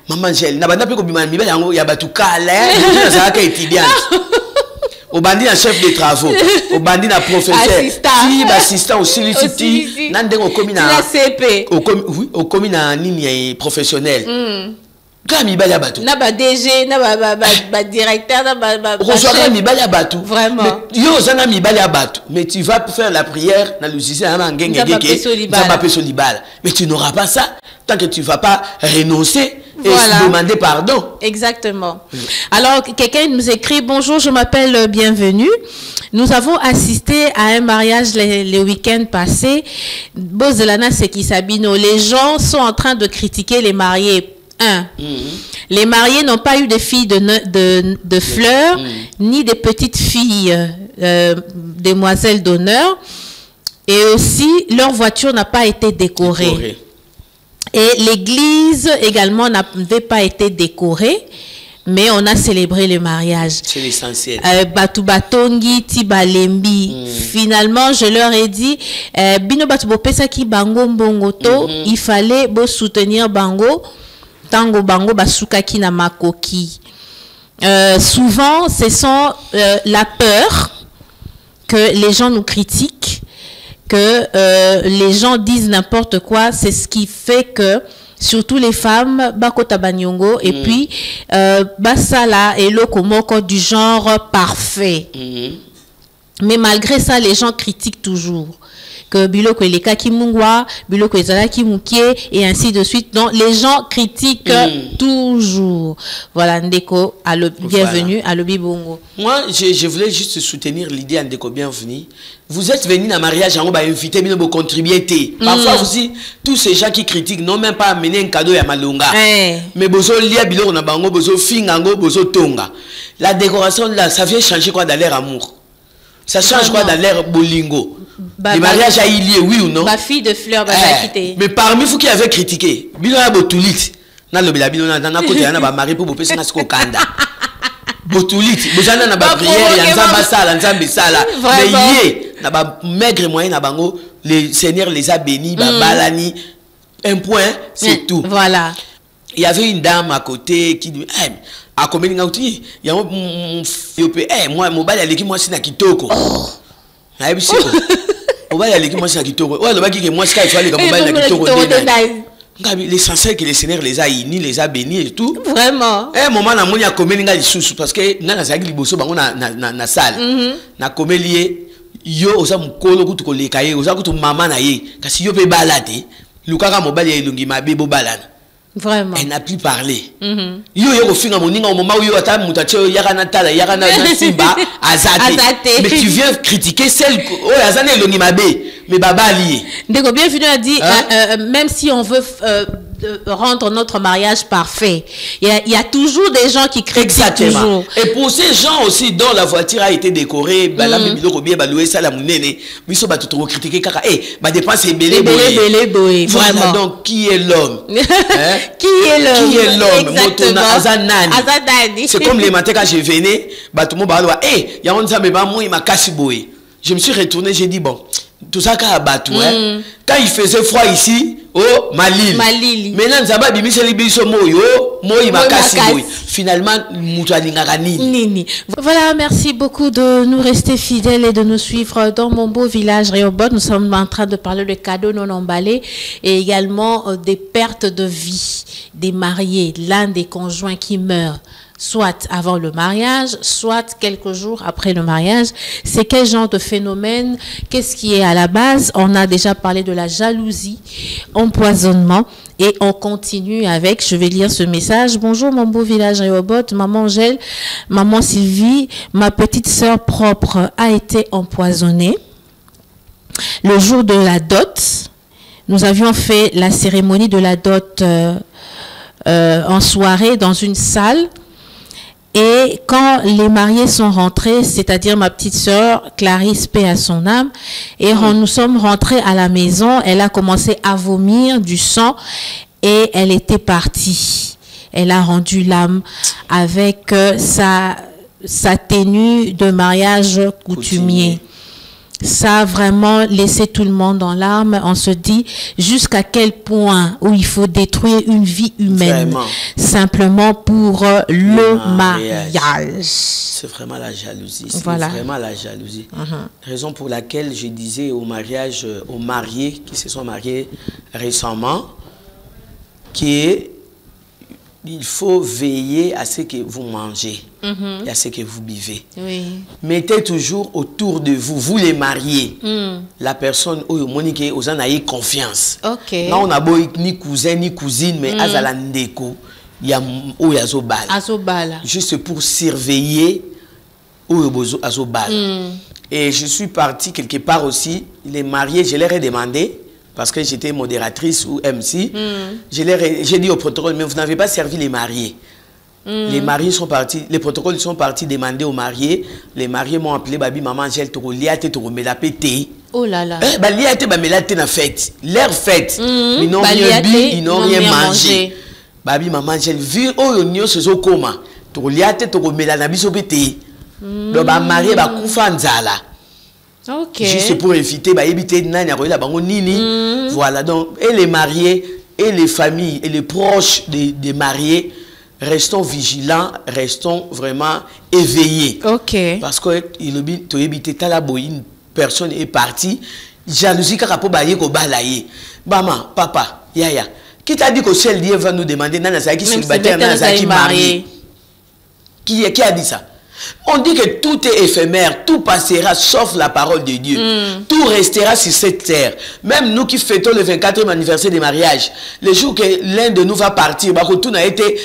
maman Gel na banda pe ko bima mibali yango ya batu kala na zaka étudiante. Au bandi na chef de travaux, au bandi na professeur, si assistant aussi liti na ndengo komi na CP. Au komi na nini professionnel. Quand mibali ya batu. Na ba DG, na ba directeur, na ba reçoit mibali ya batu. Vraiment. Yo zana mibali ya batu, mais tu vas faire la prière na logiciel na ngenge ngeke. Ça va peso libala. Mais tu n'auras pas ça tant que tu vas pas renoncer et demander pardon. Exactement. Alors quelqu'un nous écrit: bonjour, je m'appelle Bienvenue. Nous avons assisté à un mariage le week-end passé. Bozelana Sekisabino. Les gens sont en train de critiquer les mariés. Les mariés n'ont pas eu de filles de fleurs, ni de petites filles demoiselles d'honneur, et aussi leur voiture n'a pas été décorée. Et l'église également n'avait pas été décorée, mais on a célébré le mariage. C'est l'essentiel. Batu Batongi, Tibalembi. Finalement, je leur ai dit, Bino Batu Bopesa ki bango mbongoto, il fallait soutenir bango. Tango bango basuka ki na makoki. Souvent, ce sont la peur que les gens nous critiquent, que les gens disent n'importe quoi. C'est ce qui fait que, surtout les femmes, bakota banyongo, et puis basala et lokomoko du genre parfait. Mais malgré ça, les gens critiquent toujours. Que biloko eleka kimungwa, biloko ezala kimukie, et ainsi de suite. Donc les gens critiquent toujours. Voilà, Ndeko, bienvenue à l'Obibongo. Moi, je voulais juste soutenir l'idée Ndeko, bienvenue. Vous êtes venu dans le mariage, on va inviter, mais vous contribuez. Parfois aussi, tous ces gens qui critiquent n'ont même pas amené un cadeau à Malonga. Mais bozo lia biloko na bango, bozo fingango, bozo tonga. La décoration là, ça vient changer quoi dans l'air amour? Ça change quoi dans l'air bolingo? Les mariages a eu lieu, oui ou non? Ma fille de fleurs, mais parmi vous qui avez critiqué, bino na botulit, na lobela bino na côté na ba mari pour bopesa na sko kanda. Botulit, bozana na ba prière ya nzamba sala, nzambe sala. Mais yé na ba maigre moyen na bango, le Seigneur les a bénis, ba balani. Un point, c'est tout. Voilà. Il y avait une dame à côté qui dit a combien ngauti, ya moi mon bal aleki moi sina kitoko. Na ebisi ko. Mobile aleki moi sina kitoko. Ouais, le baki que moi sika il fallait que mobile na kitoko ndena. L'essentiel que le Seigneur les a unis, les a bénis et tout. Vraiment. Moment na moni a combien nga lisusu parce que na zaki liboso bango na salle. Na combien yo oza mukolo kutu koleka ye, oza kutu mama na ye. Kasi yo pe balade. Lukaka mobile ya elongi mabe bo balana. Vraiment. Elle n'a plus parlé. Yo yo finga moninga au moment où yo ata mutache yakana tala yakana simba azate. Mais tu viens critiquer celle oh azane elongi mabe mais baba lié. Ndeko Bienvenue a dit même si on veut rendre notre mariage parfait, il y a toujours des gens qui critiquent. Exactement. Et pour ces gens aussi dont la voiture a été décorée, bala biloko bien baloué ça la munene, biso ba tout critiquer kaka ba dépenser belé boy. Vraiment. Donc qui est l'homme? Qui est l'homme? Qui est l'homme? Azanani. C'est comme les matins quand je venais, bah tout le monde parle y a on ça mais pas moi il m'a cassé boy. Je me suis retourné, j'ai dit bon, tout ça qu'a battu quand il faisait froid ici, oh Malili. Maintenant Zaba bimisi libiso moyo, moi il m'a cassé boy. Finalement Nini. Voilà, merci beaucoup de nous rester fidèles et de nous suivre dans mon beau village Rehoboth. Nous sommes en train de parler de cadeaux non emballés et également des pertes de vie des mariés, l'un des conjoints qui meurt. soit avant le mariage, soit quelques jours après le mariage. C'est quel genre de phénomène? Qu'est-ce qui est à la base? On a déjà parlé de la jalousie, empoisonnement, et on continue avec, je vais lire ce message. Bonjour mon beau village Rehoboth, maman Angèle, maman Sylvie, ma petite sœur propre a été empoisonnée. Le jour de la dot, nous avions fait la cérémonie de la dot en soirée dans une salle. Et quand les mariés sont rentrés, c'est-à-dire ma petite sœur Clarisse, paix à son âme, et nous sommes rentrés à la maison, elle a commencé à vomir du sang et elle était partie. Elle a rendu l'âme avec sa tenue de mariage coutumier. Ça a vraiment laissé tout le monde en larmes. On se dit jusqu'à quel point où il faut détruire une vie humaine simplement pour le mariage. C'est vraiment la jalousie. C'est vraiment la jalousie. Raison pour laquelle je disais au mariage, aux mariés qui se sont mariés récemment, qu'il faut veiller à ce que vous mangez et à ce que vous buvez. Mettez toujours autour de vous, vous les mariés, la personne où Monique aux en ayez confiance. Là, on a beau ni cousin ni cousine, mais azalandeko, il y a azobala. Juste pour surveiller azobala. Et je suis parti quelque part aussi, les mariés, je leur ai demandé, parce que j'étais modératrice ou MC, j'ai dit au protocole, mais vous n'avez pas servi les mariés. Les mariés sont partis, les protocoles sont partis demander aux mariés. Les mariés m'ont appelé, babi, maman, Angèle, tu as pété. Oh là là. Na fête. Leur fête. Ils n'ont rien bu, ils n'ont rien mangé. Babi, maman, Angèle, vu, oh, ils se coma. Tu as pété. Donc, ma marié, va koufanzala. Juste pour éviter, voilà, donc, et les mariés, et les familles, et les proches des mariés, restons vigilants, restons vraiment éveillés. Parce que une personne est partie, jalousie, maman, papa, yaya, qui t'a dit que ciel Dieu va nous demander, qui célibataire, qui marié? Qui a dit ça? On dit que tout est éphémère, tout passera sauf la parole de Dieu. Tout restera sur cette terre. Même nous qui fêtons le 24e anniversaire des mariages, le jour que l'un de nous va partir, tout a été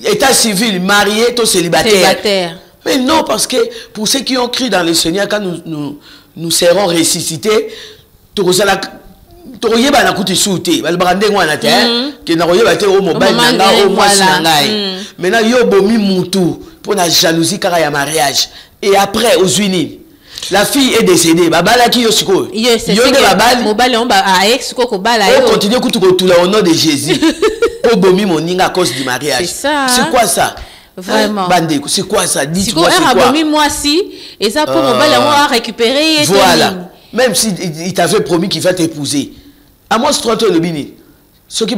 état civil, marié, tout célibataire. Mais non, parce que pour ceux qui ont cru dans le Seigneur, quand nous serons ressuscités, maintenant, yo bomi moutou pour la jalousie car il y a mariage. Et après, aux unis, la fille est décédée. Babala qui yosiko. Yo de babali. Mobile on ba ex ko bala. On continue au nom de Jésus. Pour bomi moninga à cause du mariage. C'est ça. C'est quoi ça? Vraiment. Bande, c'est quoi ça? Dites-moi c'est quoi? Bomi moi si et ça pour mobile on va récupérer. Voilà. Même si il t'avait promis qu'il va t'épouser. À moi c'est 30 le bini. Ce qui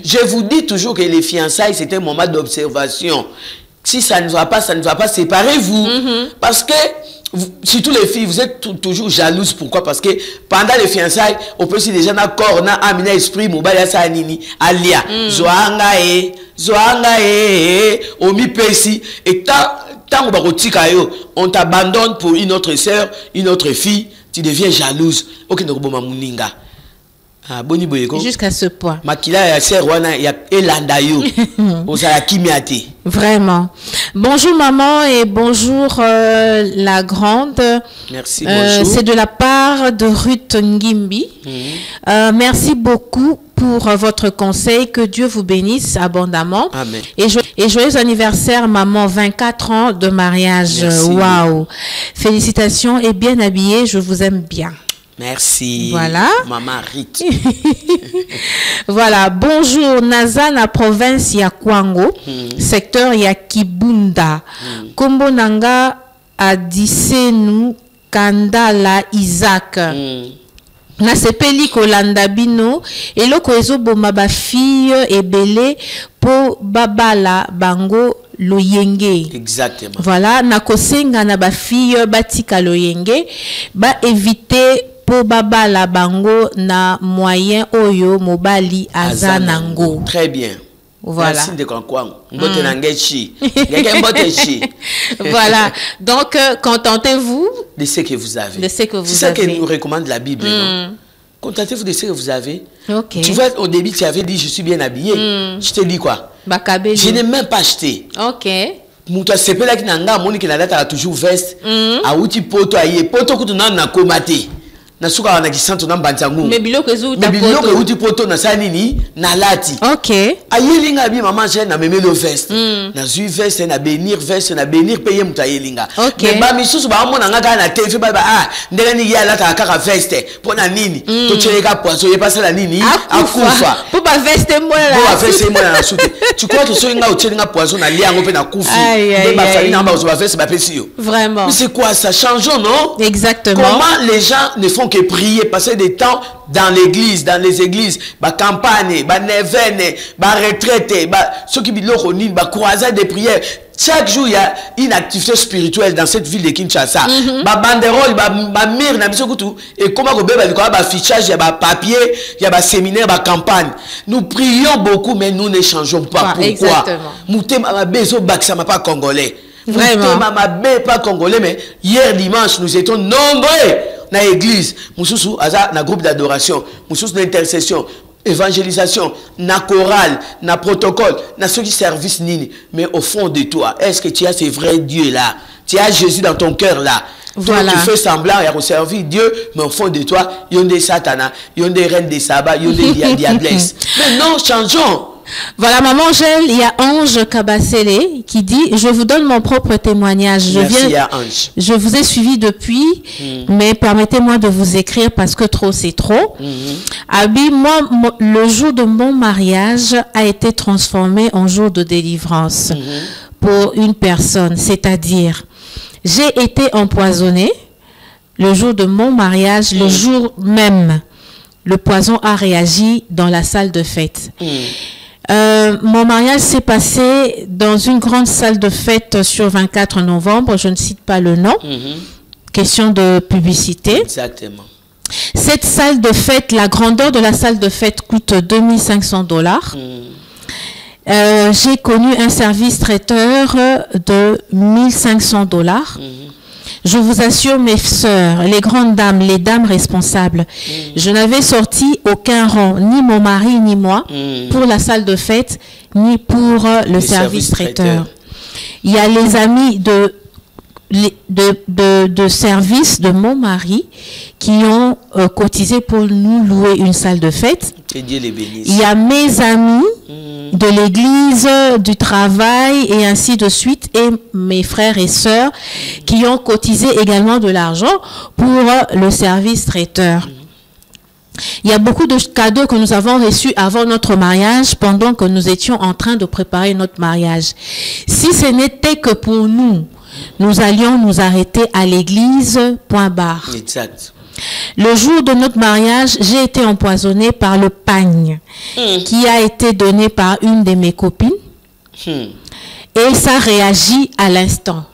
je vous dis toujours que les fiançailles, c'est un moment d'observation. Si ça ne va pas, séparez-vous. Parce que, surtout les filles, vous êtes toujours jalouses. Pourquoi? Parce que pendant les fiançailles, on peut si déjà na corps, na amina esprit, mobile sa nini, alia, zoanga omi pesi, et tant on t'abandonne pour une autre sœur, une autre fille. Tu deviens jalouse. Jusqu'à ce point. Vraiment. Bonjour maman et bonjour la grande. Merci, bonjour. C'est de la part de Ruth Ngimbi. Merci beaucoup pour votre conseil. Que Dieu vous bénisse abondamment. Amen. Et joyeux anniversaire maman, 24 ans de mariage. Waouh. Félicitations et bien habillée, je vous aime bien. Merci. Voilà. Maman Rite. Voilà. Bonjour. Nazana province ya Kwango, secteur ya Kibunda. Kombo nanga adisenu Kandala Isaac. Na sepeli kolanda bino eloko ezoboma ba fille ebele po babala bango loyenge. Exactement. Voilà, na kosenga na ba fille batika loyenge ba éviter po babala bango na moyen oyo mobali azanango. Très bien. Voilà. Voilà. Donc, contentez-vous de ce que vous avez. C'est ça que nous recommande la Bible, non? Contentez-vous de ce que vous avez. Okay. Tu vois, au début, tu avais dit, je suis bien habillé. Je te dis quoi? Je n'ai même pas acheté. Ok. Muta sepela ki nanga moni ki na data toujours veste. A uti poto aye. Poto kutu na komate. Na suka wana kisanto na mbanzangu. Mais biloko ezo uta poto. Mais biloko uti poto na sani ni na lati. Ok. Ayelinga bi maman je na memelo veste. Na zui veste na bénir payer muta ayelinga. Ok. Mais ba misusu ba mona ngaka na TV ba ndenge ni ya lata kaka veste. Pona nini? To cheleka poisson ye pasa la nini? Akufa. Po ba veste mona la. Po ba veste mona na soute. Tu crois que so inga o chelinga poisson na liango pe na kufi. De ba famille na ba so ba veste ba pesi yo. Vraiment. Mais c'est quoi ça? Changeons, non? Exactement. Comment les gens ne font que prier, passer des temps dans l'église, dans les églises, ba campagne, ba nevene, ba retraite, ba ceux qui biloko ni ba croisade de prière. Chaque jour, il y a une activité spirituelle dans cette ville de Kinshasa. Ba banderole, ba mire na biso kutu et comment ko beba liko ba fichage, il y a ba papier, il y a ba séminaire, ba campagne. Nous prions beaucoup mais nous ne changeons pas. Pourquoi? Exactement. Moutem ma bezo baksa ma pas congolais. Vraiment. Moutem pas congolais mais hier dimanche nous étions nombreux dans l'église. Moussou aza na groupe d'adoration, moussou d'intercession. Évangélisation, na chorale, na protocole, na ceux qui service nini. Mais au fond de toi, est-ce que tu as ce vrai Dieu là? Tu as Jésus dans ton cœur là? Voilà. Toi, tu fais semblant et à servir Dieu, mais au fond de toi, il y a des satanas, il y a des reines des sabbats, il y a des diablesses. Mais non, changeons. Voilà, maman Angèle, il y a Ange Kabasele qui dit: je vous donne mon propre témoignage. Je vous ai suivi depuis, mais permettez-moi de vous écrire parce que trop c'est trop. Abi, moi, le jour de mon mariage a été transformé en jour de délivrance pour une personne, c'est-à-dire j'ai été empoisonnée le jour de mon mariage, le jour même. Le poison a réagi dans la salle de fête. Mon mariage s'est passé dans une grande salle de fête sur 24 novembre. Je ne cite pas le nom. Question de publicité. Exactement. Cette salle de fête, la grandeur de la salle de fête coûte $2500. J'ai connu un service traiteur de $1500. Je vous assure, mes sœurs, les grandes dames, les dames responsables, je n'avais sorti aucun rang, ni mon mari, ni moi, pour la salle de fête, ni pour le service traiteur. Il y a les amis de service de mon mari qui ont cotisé pour nous louer une salle de fête. Que Dieu les bénisse. Il y a mes amis de l'église, du travail et ainsi de suite, et mes frères et sœurs qui ont cotisé également de l'argent pour le service traiteur. Il y a beaucoup de cadeaux que nous avons reçus avant notre mariage, pendant que nous étions en train de préparer notre mariage. Si ce n'était que pour nous, nous allions nous arrêter à l'église, point barre. Exact. Le jour de notre mariage, j'ai été empoisonnée par le pagne qui a été donné par une de mes copines. Et ça réagit à l'instant.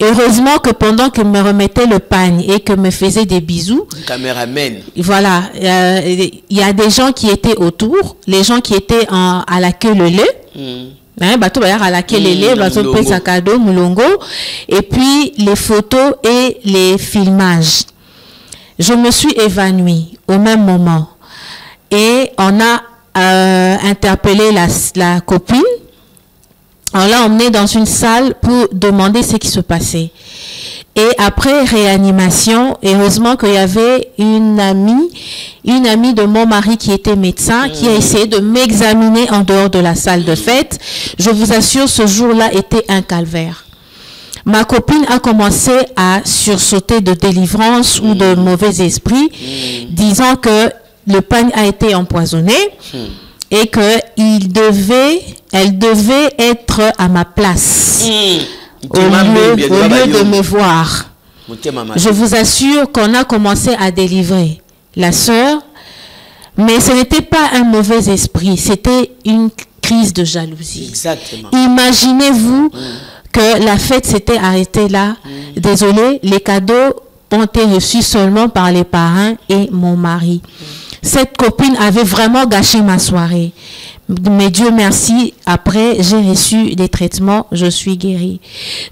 Heureusement que pendant qu'elle me remettait le pagne et que me faisait des bisous, caméraman. Voilà, il y a des gens qui étaient autour, les gens qui étaient à la queue le lait. Bateau à la queue le lait, bateau cadeau, moulongo, et puis les photos et les filmages. Je me suis évanouie au même moment et on a interpellé la copine. On l'a emmenée dans une salle pour demander ce qui se passait. Et après réanimation, heureusement qu'il y avait une amie de mon mari qui était médecin, qui a essayé de m'examiner en dehors de la salle de fête. Je vous assure, ce jour-là était un calvaire. Ma copine a commencé à sursauter de délivrance ou de mauvais esprit, disant que le pagne a été empoisonné et qu'elle devait être à ma place au lieu de me voir. Je vous assure qu'on a commencé à délivrer la sœur, mais ce n'était pas un mauvais esprit, c'était une crise de jalousie. Exactement. Imaginez-vous que la fête s'était arrêtée là. Désolé, les cadeaux ont été reçus seulement par les parrains et mon mari. cette copine avait vraiment gâché ma soirée. Mais Dieu merci, après j'ai reçu des traitements, je suis guérie.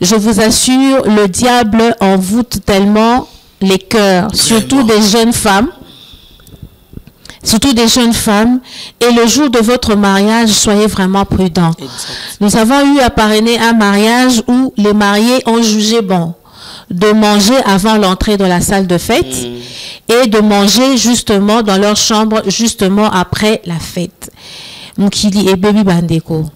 Je vous assure, le diable envoûte tellement les cœurs, surtout des jeunes femmes. Surtout des jeunes femmes. Et le jour de votre mariage, soyez vraiment prudents. Nous avons eu à parrainer un mariage où les mariés ont jugé bon de manger avant l'entrée de la salle de fête et de manger justement dans leur chambre justement après la fête. Mukili et Baby Bandeko.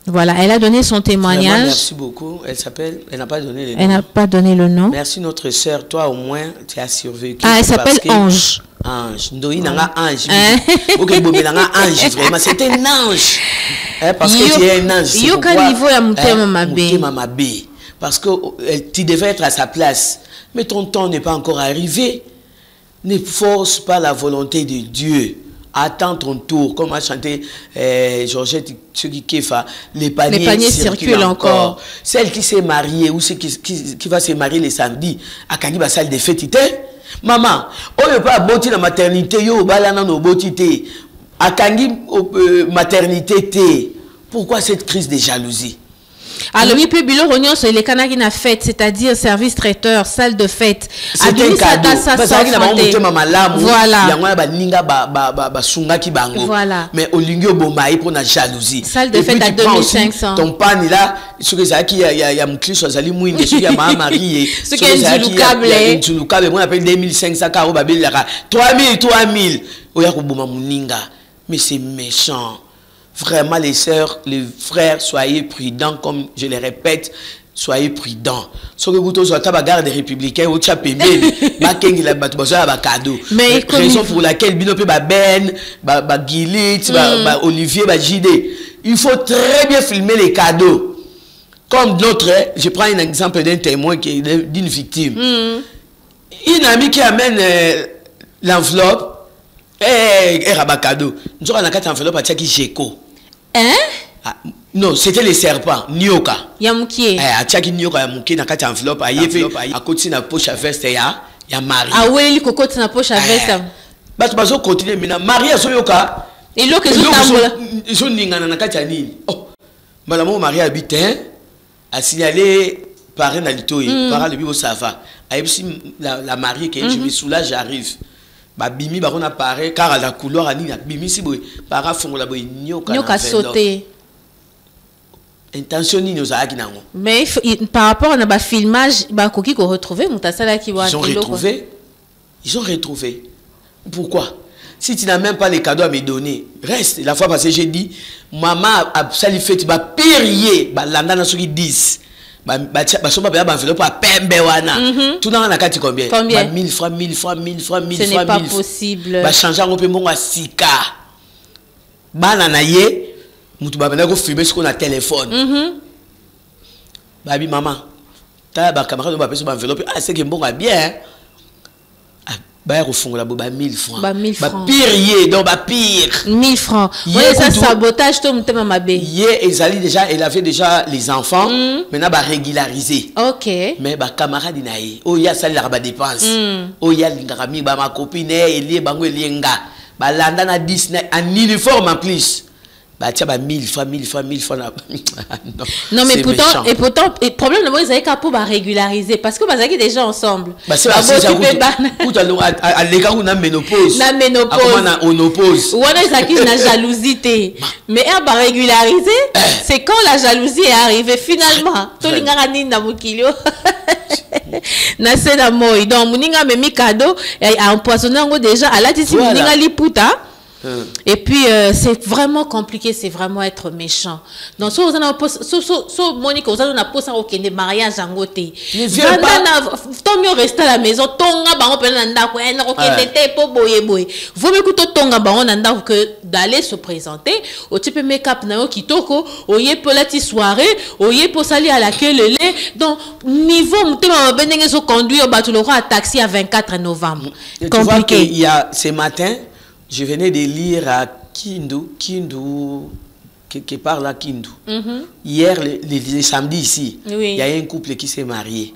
Voilà, elle a donné son témoignage. Vraiment, merci beaucoup. Elle s'appelle, elle n'a pas donné le nom. Elle n'a pas donné le nom. Merci notre sœur, toi au moins tu as survécu. Ah, elle s'appelle Ange. Ange. Ndoi nanga Ange. Ok, Bobé nanga Ange vraiment, c'est un ange. Parce que tu es un ange. C'est pourquoi niveau ya mutema mabe. Parce que tu devais être à sa place. Mais ton temps n'est pas encore arrivé. Ne force pas la volonté de Dieu. Attends ton tour. Comme a chanté Georgette Kefa, les paniers circulent encore. Celle qui s'est mariée ou celle qui va se marier les samedis, à Kangiba salle de fête, maman, on ne peut pas boti la maternité, yo balana no boti te. À Kangi maternité. Pourquoi cette crise de jalousie? Alors, il peut bilo rognon sur les canards qui n'a fête, c'est-à-dire service traiteur, salle de fête. C'est un cadeau. Voilà. Voilà. Mais au lingio bombaï pour la jalousie. Salle de fête à 2500. Ton pan est là, ce que ça qui y a mon client sur mouine, ce qu'il y a ma mariée, ce qui est un câble, moi appelle 2500 caro babel 3000. Oya ko boma muninga. Mais c'est méchant. Vraiment, les sœurs, les frères, soyez prudents, comme je les répète, soyez prudents. Ce que vous avez bagarre des républicains, vous avez mais raison pour laquelle Binope Ben, Gilit, Olivier, JD. Il faut très bien filmer les cadeaux. Comme d'autres, je prends un exemple d'un témoin qui est d'une victime. Une amie qui amène l'enveloppe, rabat cadeau. Nous avons une enveloppe à Tchaki Géco. Hein? Ah, non, c'était les serpents, Nyoka. Yamouké. À Tchaki Nyoka, Yamouké, dans une enveloppe, à côté de la poche à veste, il y a Marie. Ah oui, il y a côté de la poche à veste. Bah, tu vas continuer maintenant. Marie a son Yoka. Et l'eau que ils sont ningana na Katiani. Oh, madame Marie habite, a signalé par un alitoï, par le bureau Sava. A la Marie qui je me soulage, j'arrive. Bah bimi bah on apparaît car à la couleur ani bimi si boy para fongo la boy nyoka sauter intention ni nous a nango mais par rapport à ba filmage ba koki ko retrouver mutasala ki wa ils ont retrouvé pourquoi si tu n'as même pas les cadeaux à me donner reste la fois passée j'ai dit maman a sali fait ba périer ba landa na soki 10 ba somba ba enveloppe à pembe wana tout dans la carte combien 1000 francs ce n'est pas possible ba changer un peu mon sika bana na ye mutu ba bana ko filmer ce qu'on a téléphone babi maman ta ba camarade ba pesa ba enveloppe ah c'est que bon bien bah refongola ba 1000 francs ba 1000 francs ba pire donc ba pire 1000 francs ouais ça sabotage to mutema mabe elle avait déjà les enfants maintenant ba régulariser OK mais ba camarade nae oh ya sali la ba dépense oh ya lingaka mi ba ma copine elie bango elienga ba landa na 10 en uniforme en plus bah tiens bah 1000 francs non mais pourtant et pourtant le problème de moi ils avaient qu'à pour régulariser parce que bah ça qui déjà ensemble bah c'est tout à l'écart où on a ménopause on oppose ou on a ça qui n'a jalousie mais elle va régulariser c'est quand la jalousie est arrivée finalement tout le monde a dit na mukilio na c'est la moi donc muninga memi cadeau a empoisonné déjà à la tisi muninga liputa. Et puis c'est vraiment compliqué, c'est vraiment être méchant. Donc si vous avez Monique, vous avez une pose au des mariages en côté. Tant mieux rester à la maison. Tonga baron peut nanda ko en okende po boye boye. Vaut mieux que tonga baron nanda que d'aller se présenter au type make-up na yo kitoko, oye pour la petite soirée, oye pour salir à la queue le lait. Donc niveau mutema benenge so conduire batuloko à taxi à 24 novembre. Compliqué. Il y a ce matin je venais de lire à Kindu, quelque part là, Kindu. Hier, le samedi ici, il y a un couple qui s'est marié.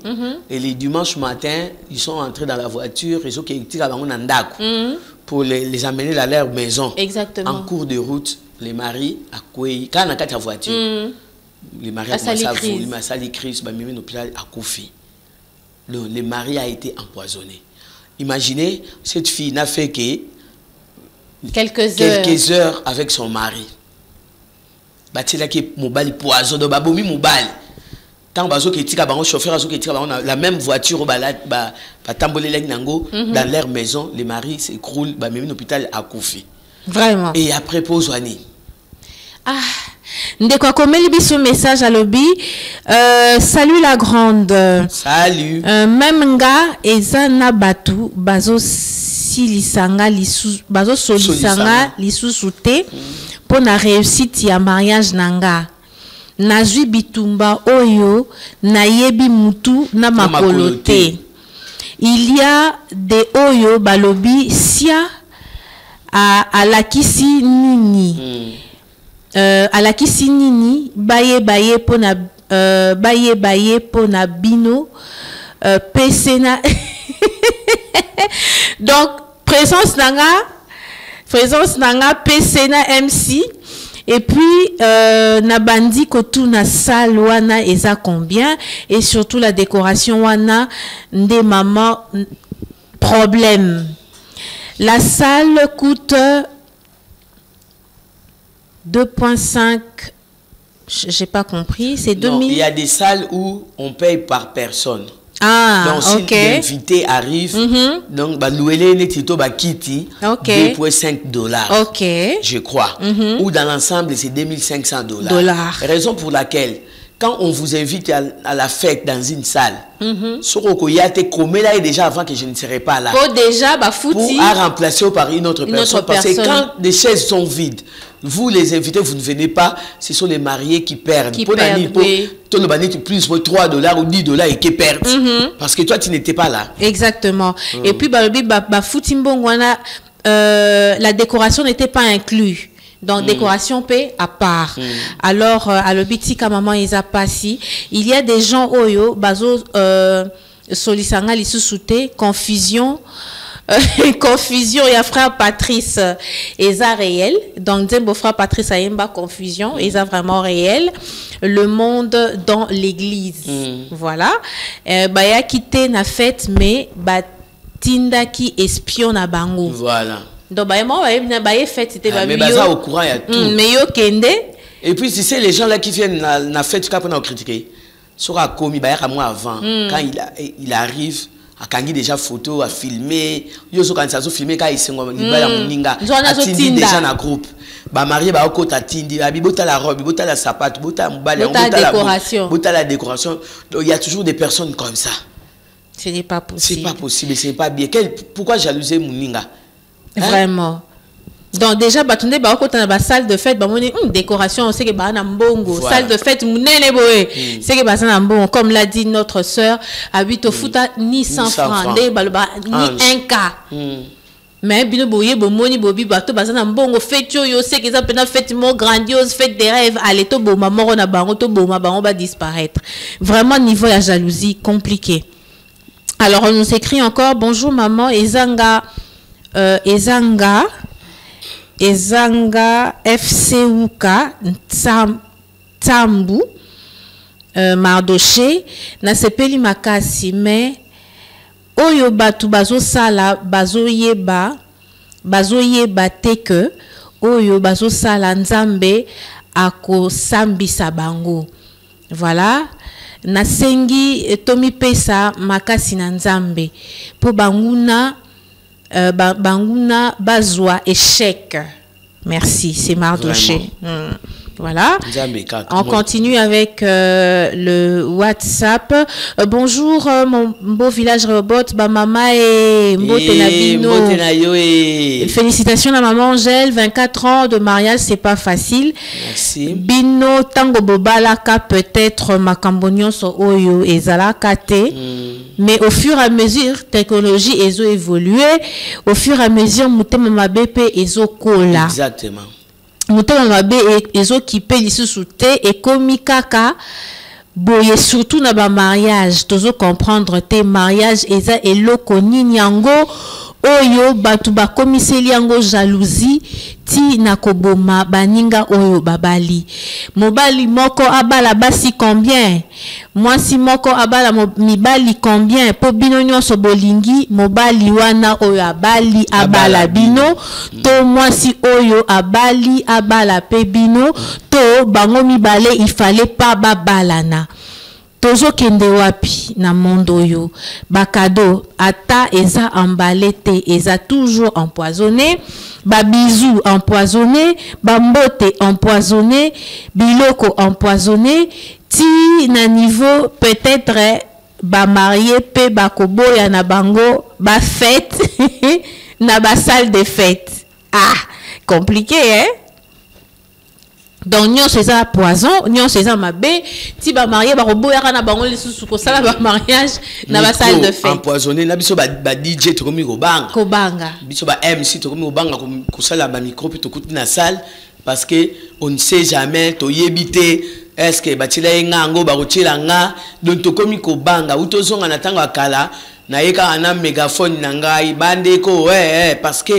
Et le dimanche matin, ils sont entrés dans la voiture, ils ont été pour les amener dans leur maison. Exactement. En cours de route, les maris à quoi quand on a quatre voitures, les maris commencent à voler, mais ça les crise, bah même l'hôpital à Kofi. Le mari a été empoisonné. Imaginez, cette fille n'a fait que quelques heures avec son mari. Bah c'est là que mobile poison de babomi mobile. Tant bazo qui tika bango chauffeur bazo qui tika bango la même voiture ba tambolé nango dans leur maison, les maris s'écroulent, bah même l'hôpital à Kofi. Vraiment. Et après pause Wani. Ah, ndeko komeli biso message à lobby. Salut la grande. Salut. Même nga eza na batu bazo silisanga lisu bazo solisanga lisusu te pour na réussite ya mariage nanga. Nazui bitumba oyo na yebi mutu na makolo te. Il y a des oyo balobi sia à la kisi nini. À la kisi nini baye pona bino pesena. Donc présence nanga pesena MC. Et puis nabandi kotu na salle wana eza combien, et surtout la décoration wana nde maman problème. La salle coûte 2,5. J'ai pas compris. C'est 2000. Il y a des salles où on paye par personne. Ah, donc, si l'invité arrive, donc, bah, louer les tito, bah, kitty, 2,5 $. Ok. Je crois. Ou dans l'ensemble, c'est 2500 $. Raison pour laquelle, quand on vous invite à la fête dans une salle, déjà avant que je ne serai pas là. Pour remplacer par une autre personne. Parce que quand les chaises sont vides, vous les invités, vous ne venez pas, ce sont les mariés qui perdent. Plus $3 ou $10 et qui perdent. Parce que toi, tu n'étais pas là. Exactement. Et puis, la décoration n'était pas inclue. Donc, décoration paie à part. Alors, à l'obitika maman isa passi, il y a des gens oyo, bazo, solisanga lisusu confusion. Confusion, il y a frère Patrice, eza réel. Donc, Zembo frère Patrice a yemba confusion, eza vraiment réel. Le monde dans l'église. Voilà. Bah, ya quitté na fête, mais bah, tinda qui espionne à bango. Voilà. Donc, bah, moi, bah, fête, c'était mais bah, au courant, il y a tout. Mais yo kende. Et puis, si c'est les gens là qui viennent na fête, tu peux critiquer. Sera commis, bah, moi avant, quand il arrive, a kangi déjà photo, a filmé, yo so quand ça so filmé quand il s'est ngwa muninga, a tindi déjà na groupe. Ba marié ba okota tindi, bota la robe, bota la sapato, bota mbale, bota la décoration. Donc il y a toujours des personnes comme ça. Ce n'est pas possible. C'est pas possible, c'est pas bien. Pourquoi jalouser muninga? Vraiment. Donc déjà batunde ba okota na ba salle de fête ba moni décoration on sait que ba na mbongo salle de fête munene boé c'est que ba na mbongo comme l'a dit notre sœur à 8 au foot ni 100 francs ni 1K. Mais bino boye bo moni bobi bato ba na mbongo fête yo c'est que ça peut na fête mo grandiose fête des rêves allez to bo maman na bango to bo ma bango va disparaître. Vraiment niveau la jalousie compliqué. Alors on nous écrit encore bonjour maman Ezanga FCUK Tambu Mardoché na sepeli makasi mais oyo batu bazo sala bazo yeba te que oyo bazo sala nzambe ako sambisa bango. Voilà. Na sengi tomi pesa makasi na nzambe po banguna banguna bazwa échec. Merci, c'est Mardoché. Voilà. On continue avec le WhatsApp. Bonjour, mon beau village robot, ba mama et Mbotenabino. Félicitations à maman Angèle, 24 ans de mariage, c'est pas facile. Merci. Bino tango bobalaka peut-être makambonyon so oyo ezalaka te. Mais au fur et à mesure, technologie ezo évolué, au fur et à mesure mutema mabepe ezo kola. Exactement. Mutema mabe ezo kipe lisusu te et komi kaka boye surtout na ba mariage tozo comprendre te mariage eza eloko nini yango oyo batu ba komiseli yango jalousie ti na koboma baninga oyo babali mobali moko abala basi combien mwasi moko abala mibali combien po bino nyonso bolingi mobali wana oyo abali abala bino to mwasi oyo abali abala pe bino to bango mibale il fallait pas babalana. Tozo kende wapi na mondo yo bakado ata eza emballé te eza toujours empoisonné ba bisou empoisonné ba mbote empoisonné biloko empoisonné ti na niveau peut-être ba marié pe ba koboya na bango ba fête na ba salle de fête. Ah, compliqué hein. Donc nyon c'est ça poison, nyon c'est ça mabé, ti ba marié ba roboya kana bango lisusu ko sala ba mariage na ba salle de fête. Empoisonné na biso ba DJ to komi ko banga. Ko banga. Biso ba MC to komi ko banga ko sala ba micro puis to kuti na salle parce que on ne sait jamais to yebité est-ce que batila ngango ba kotila nga donc to komi ko banga ou to zonga na tango akala na yeka ana mégaphone na ngai bande ko parce que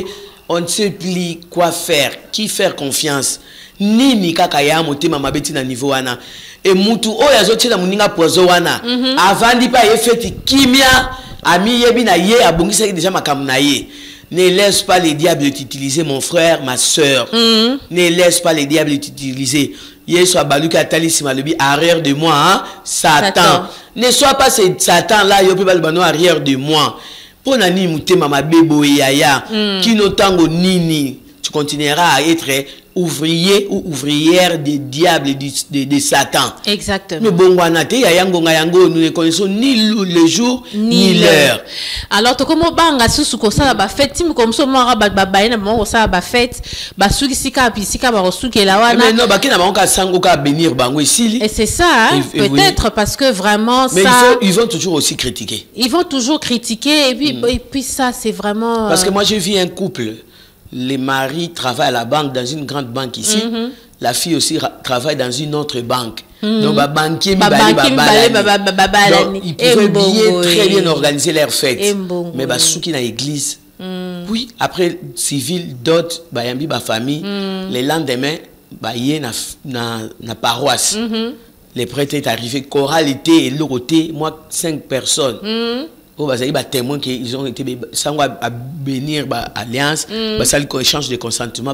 on ne sait plus quoi faire, qui faire confiance. Nini kaka ya motema mabeti na niveau wana et mutu oyo azotina muninga pozo wana avandi pa yefeti kimia ami yebi na ye abongisa déjà makamu na ye. Ne laisse pas les diables t'utiliser mon frère ma sœur. Ne laisse pas les diables t'utiliser. Yesu abaluka atalisi malobi arrière de moi hein? Satan. Ne sois pas ce Satan là yo pe balbano arrière de moi. Pona ni mutema mabebo yaya qui notango nini tu continueras à être ouvrier ou ouvrière des diables et de Satan. Exactement. Nous nous ne connaissons ni le jour ni l'heure. Alors to comme banga susu ko sala ba fête tim comme so mara ba baina mo sala ba fête ba suki sika pisika ba rosuki la wana. Mais non ba kina bango ka sango ka bénir bango ici. Et c'est ça hein? Peut-être oui. Parce que vraiment mais ça ils vont toujours aussi critiquer. Ils vont toujours critiquer et puis ça c'est vraiment parce que moi j'ai vu un couple. Les maris travaillent à la banque, dans une grande banque ici. La fille aussi travaille dans une autre banque. Donc, banquier, donc, ils pouvaient très bien organiser leurs fêtes. Mais ceux qui sont dans l'église, oui, après civil, d'autres, ma famille, les lendemains, na paroisse. Les prêtres est arrivé, choralité et l'autre, moi, 5 personnes. Témoins qu'ils ont été sans à bénir alliance ça échange de consentement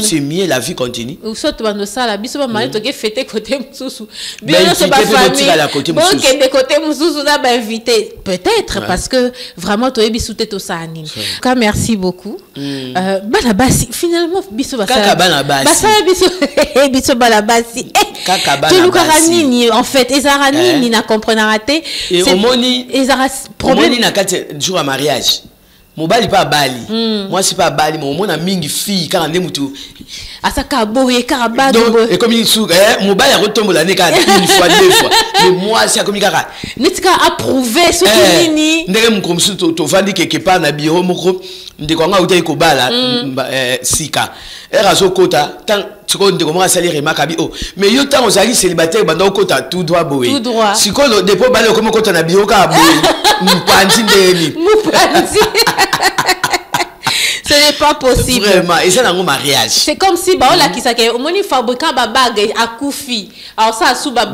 c'est mieux la vie continue ou soit ça la biso ba to fêter côté mususu bien so ba famille bon que de côté mususu na ba invité peut-être parce que vraiment to yebi to ça anime ka merci beaucoup bana basi finalement biso ba ça bana biso bana basi kaka bana basi en fait ezara nini na comprendre raté et omoni ezara problème na kati jour à mariage mobali pas bali moi c'est pas bali mais on a mingi fille quand on est mutu asaka boye karabago et comme il sou mobali a retombé l'année quand une fois deux fois mais moi c'est comme kara netika approuver ce que nini ndenge mkomsu to vandi quelque part na bureau moko ndeko nga utai ko bala sika erazo kota tant siko ndeko mo asali remakabi oh mais yo tant ozali célibataire banda kota tout droit boye tout droit siko depo bala comme kota na bureau ka boye mpanzi ndeni mpanzi ce n'est pas possible. Vraiment, et c'est un mariage. C'est comme si bah on la qui ça que au moins il fabrique un bague à koufi. Alors ça sous bague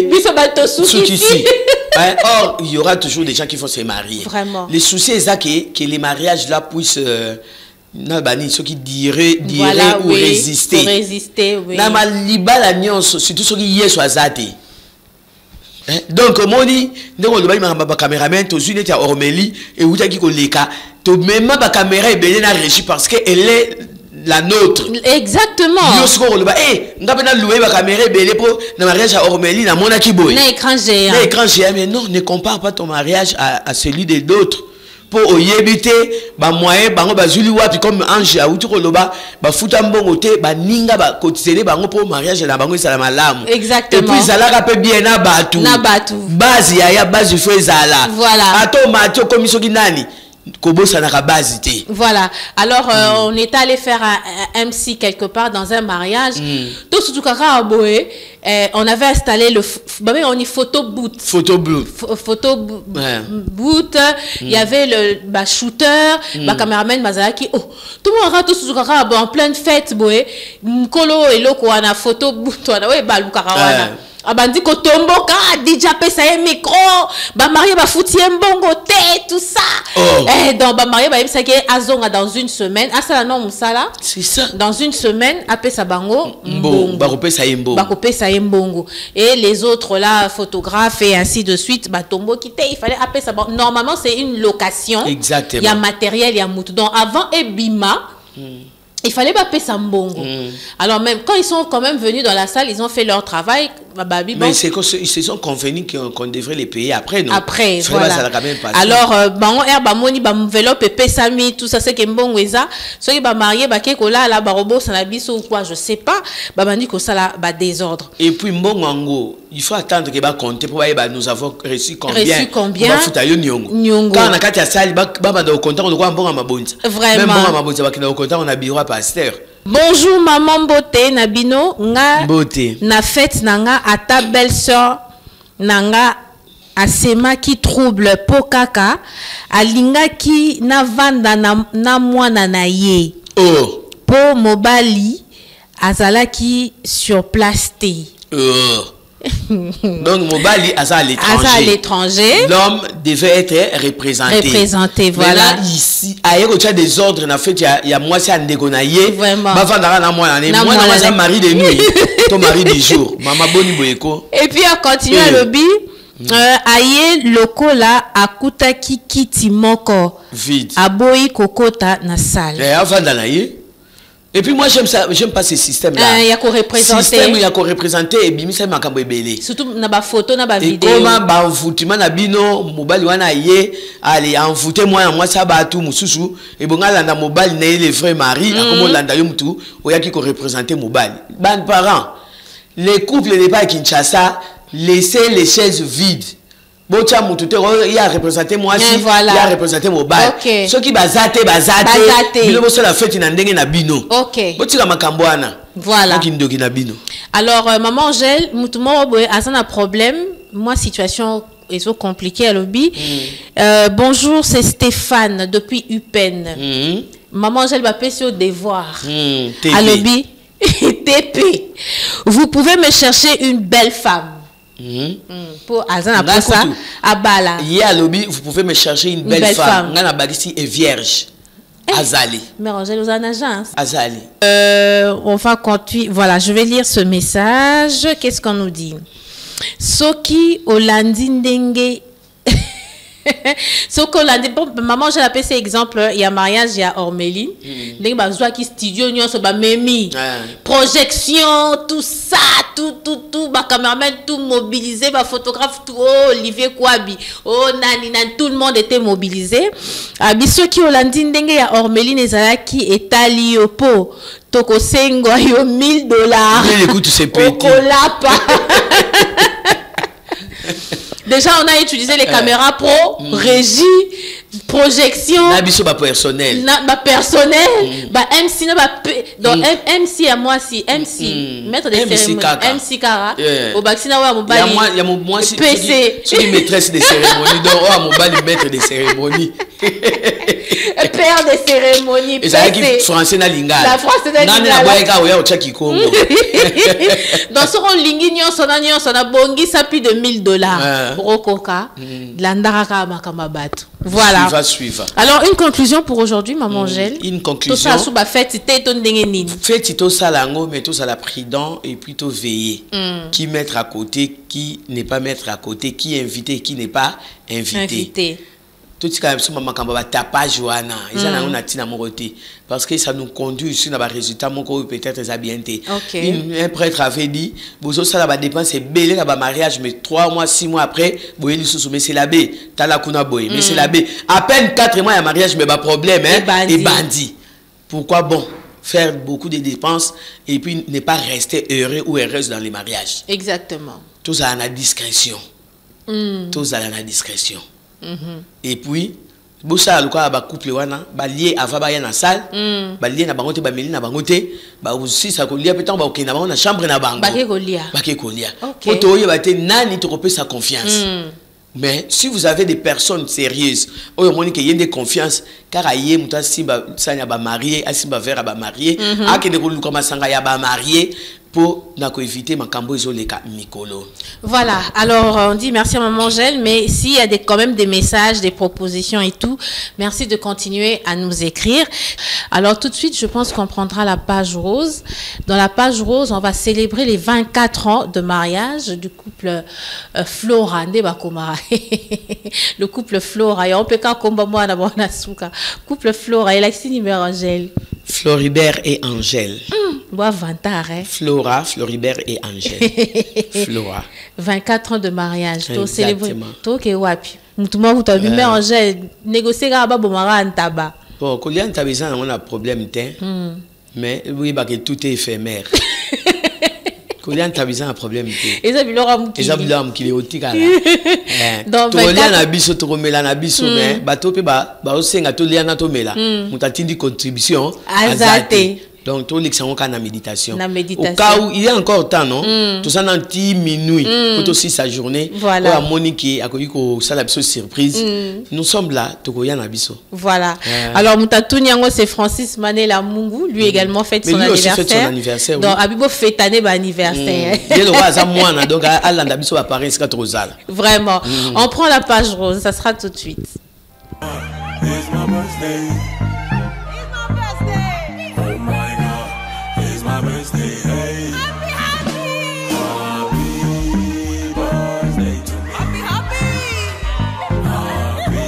biso bato sous ici. Or il y aura toujours des gens qui vont se marier. Vraiment. Les soucis c'est que les mariages là puissent ceux qui diraient voilà, ou oui, résister. Pour résister, oui. Na malibala nyonso surtout ceux qui yeso azate. Donc mon dit donc le ba caméraman to une était à Ormélie et où t'as qui koleka to même ba caméra est bien na régie parce que elle est la nôtre. Exactement. Yo soko le ba ngaba na louer ba caméra belé pour na mariage à Ormélie na mona ki boy. Na écran géant. Na écran géant mais non, ne compare pas ton mariage à celui des d'autres. Pour oyebité ba moyen bango ba zuli wapi comme ange a utu koloba ba futa mbongo te ba ninga ba kotisele bango pour mariage na bango sala malamu. Exactement. Et puis ça la pe bien na batu. Na batu. Base ya base faut ezala. Voilà. Ato mato comme soki nani Kobo ça n'a pas base. Voilà. Alors on est allé faire un MC quelque part dans un mariage. Tout ce boé, on avait installé le on y photo boot. Photo boot. Boot. Il y avait le shooter, caméraman Mazalaki. Oh, tout le monde rentre tout ce en pleine fête boé. Nkolo et loko ana photo boot wana we balukarawana. Abandi ko tomboka DJ pesa ye micro ba marié ba fouti mbongo té tout ça donc ba marié ba yebisa ke azonga dans une semaine asala non musala c'est ça dans une semaine apesa bango mbongo ba kopesa ye mbongo et les autres là photographes et ainsi de suite ba tombo kité il fallait apesa bango normalement c'est une location exactement il y a matériel il y a mutu donc avant Ebima il fallait pas payer ça mbongo. Alors même quand ils sont quand même venus dans la salle, ils ont fait leur travail. Mais c'est qu'ils se sont convenus qu'on devrait les payer après, non? Après, voilà. Alors, moni enveloppe pesami tout ça c'est que mbongo eza. Ceux qui marié kola la barobo sanabiso ou quoi, je sais pas. Bandi ko sala désordre. Et puis mbongo il faut attendre que compter pour nous avons reçu combien. Reçu combien? Nyongo. Quand on a quatre salles, on compte on doit mbongo mabonza. Vraiment. Même mbongo mabonza bakina compte on a bureau pasteur. Bonjour maman Boté Nabino nga Boté na fête nanga à ta belle-sœur nanga asema qui trouble pokaka alinga ki na vanda na mwana na ye po mobali azalaki sur place te donc mobali à l'étranger l'homme devait être représenté voilà là ici ailleurs il y a des ordres na fait il y a moi c'est un dégonaillé vraiment moi c'est mari de nuit ton mari du jour maman boni boyeko et puis à continuer à lobby aye lokola akutaki kiti moko vide aboyi kokota na salle avant d'aller. Et puis moi j'aime pas ce système là. Il y a qu'on représenter. Système il y a qu'on représenter et bimi ça makambo ebele. Surtout na ba photo na ba vidéo. Et comment ba envoûtement na bino mobali wana ye allez envoûter moi ça ba tout mususu et bonga landa mobali na le vrai mari akomo landa yo mutu oyaki ko représenter mobali. Ban parents les couples n'est pas à Kinshasa laisser les chaises vides. Bocha mutu te il a représenté moi si voilà. Il a représenté mobile ceux qui bazate bilo boso la fête na ndenge na bino botika makambo wana voilà kindoki na bino. Alors maman Angèle mutu mo boye azana problème moi situation est so compliquée à lobby bonjour c'est Stéphane depuis UPenn maman Angèle va passer au devoir à lobby TP vous pouvez me chercher une belle femme. Pour Azana pour ça à Bala. Hier lobby vous pouvez me chercher une belle femme. Ngana bagisi est vierge. Azali. Mais Angèle aux agence. Azali. On va continuer. Voilà, je vais lire ce message. Qu'est-ce qu'on nous dit? Soki Olandi Ndenge. Soki Olandi. Bon, maman, j'ai appelé cet exemple. Il y a mariage, il y a Ormélie. Ndenge bazwa ki studio nyon so ba memi. Projection, tout ça, tout, ba cameraman tout mobilisé, ba photographe tout, Olivier Kouabi, nani, tout le monde était mobilisé. Biso ki Olandi Ndenge ya Ormélie nezalaki etali yo po. Toko sengo yo $1000. Mais écoute, c'est petit. Déjà, on a utilisé les caméras pro, régie, projection. Nabiso ba personnel. Personnel. MC donc MC à moi si MC maître de cérémonie. MC Kara. Au Baxina wa mobali. Il y a moi si PC. Celui maîtresse de cérémonie donc mobali maître de cérémonie. Père de cérémonie. Et ça qui français na lingala. La français na lingala. Nani na boyeka oya ochaki Congo. Dans ce rôle lingignon sona bongi ça plus de $1000. Rokoka, landaraka makamabatu. Voilà. Suivre. Alors une conclusion pour aujourd'hui, maman Angèle. Une conclusion. Tout ça sous ba fête c'était ton dengenine. Fête tout ça lango mais tout ça la prudent et plutôt veiller. Qui mettre à côté, qui n'est pas mettre à côté, qui inviter, qui n'est pas invité. Tout ce qui est makambo ba tapage wana, ils en ont tina moroté parce que ça nous conduit sur na ba résultat moko peut-être ça bien été. Un prêtre avait dit bozo ça la dépense c'est belé la ba mariage mais 3 mois 6 mois après boyeli sous mais c'est l'abbé tala kuna boy mais c'est l'abbé à peine 4 mois ya mariage mais ba problème et bandit. Pourquoi bon faire beaucoup de dépenses et puis ne pas rester heureux ou heureuse dans les mariages. Exactement. Tout ça à la discrétion. Tout ça à la discrétion. Et puis bosa luka ba couple wana ba lié avant ba ya na salle ba lié na bango te ba meli na bango te ba aussi ça ko lia petant ba okena bango na chambre na bango ba ke ko lia poto yeba te nani to kopesa confiance. Mais si vous avez des personnes sérieuses, oyo moni ke yende confiance car aye muta simba sanya ba marié asimba vera ba marié akende ko luka masanga ya ba marié pour éviter ma cambo isoleka mikolo. Voilà, alors on dit merci à Maman Angèle, mais s'il y a quand même des messages, des propositions et tout, merci de continuer à nous écrire. Alors tout de suite, je pense qu'on prendra la page rose. Dans la page rose, on va célébrer les 24 ans de mariage du couple Flora, le couple Flora. Et on peut quand couple Flora et l'accès numéro Angèle. Floribert et Angèle. Flora, Floribert et Angèle. Flora. 24 ans de mariage. Exactement. Wapi. Angèle. Négocier Ntaba. Bon, quand on a problème, mais oui, tout est éphémère. Quand on a problème, et ça, il donc, contribution donc tout l'examen en méditation. Au cas où il y a encore temps, non? Tout ça dans 10 minutes, pour aussi sa journée. Voilà. Monique a connu ça la surprise. Nous sommes là, tout y a nabiso. Voilà. Alors Moutatouni Yango c'est Francis Manela Mungu, lui également fête son anniversaire. Fête son anniversaire. Donc Abibo fête année anniversaire. Il le roi Zamoana donc Allah nabiso à Paris c'est trop sale. Vraiment. On prend la page rose, ça sera tout de suite. It's my birthday. My birthday, hey. Happy, happy. Happy birthday to me. Happy, happy. Happy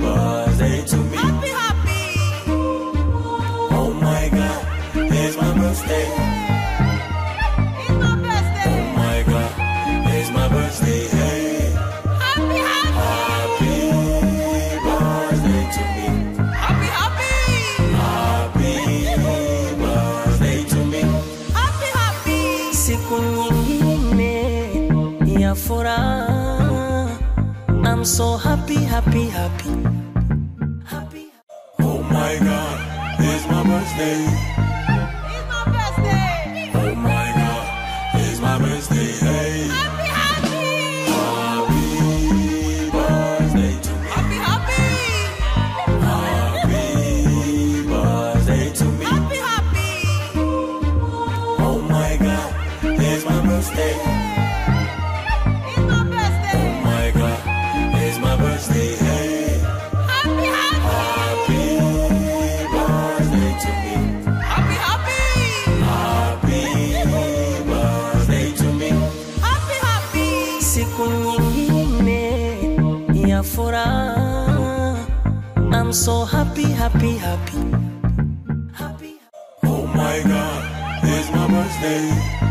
birthday to me. Happy, happy. Oh my God, it's my birthday. It's my birthday. Oh my God, it's my birthday, hey. Happy, happy. Happy birthday to me. Happy, happy. Happy. I'm so happy, happy, happy, happy. Oh my God, it's my birthday. It's my birthday. Oh my God, it's my birthday. Hey. Happy, happy. Happy birthday to me. Happy, happy. Happy birthday to me. Happy, happy. Oh my God, it's my birthday. Birthday, hey. Happy, happy. Happy birthday to me. Happy, happy. Happy birthday to me. Happy, happy. Siku nyingine ya furaha. I'm so happy, happy, happy. Happy. Oh my God, it's my birthday.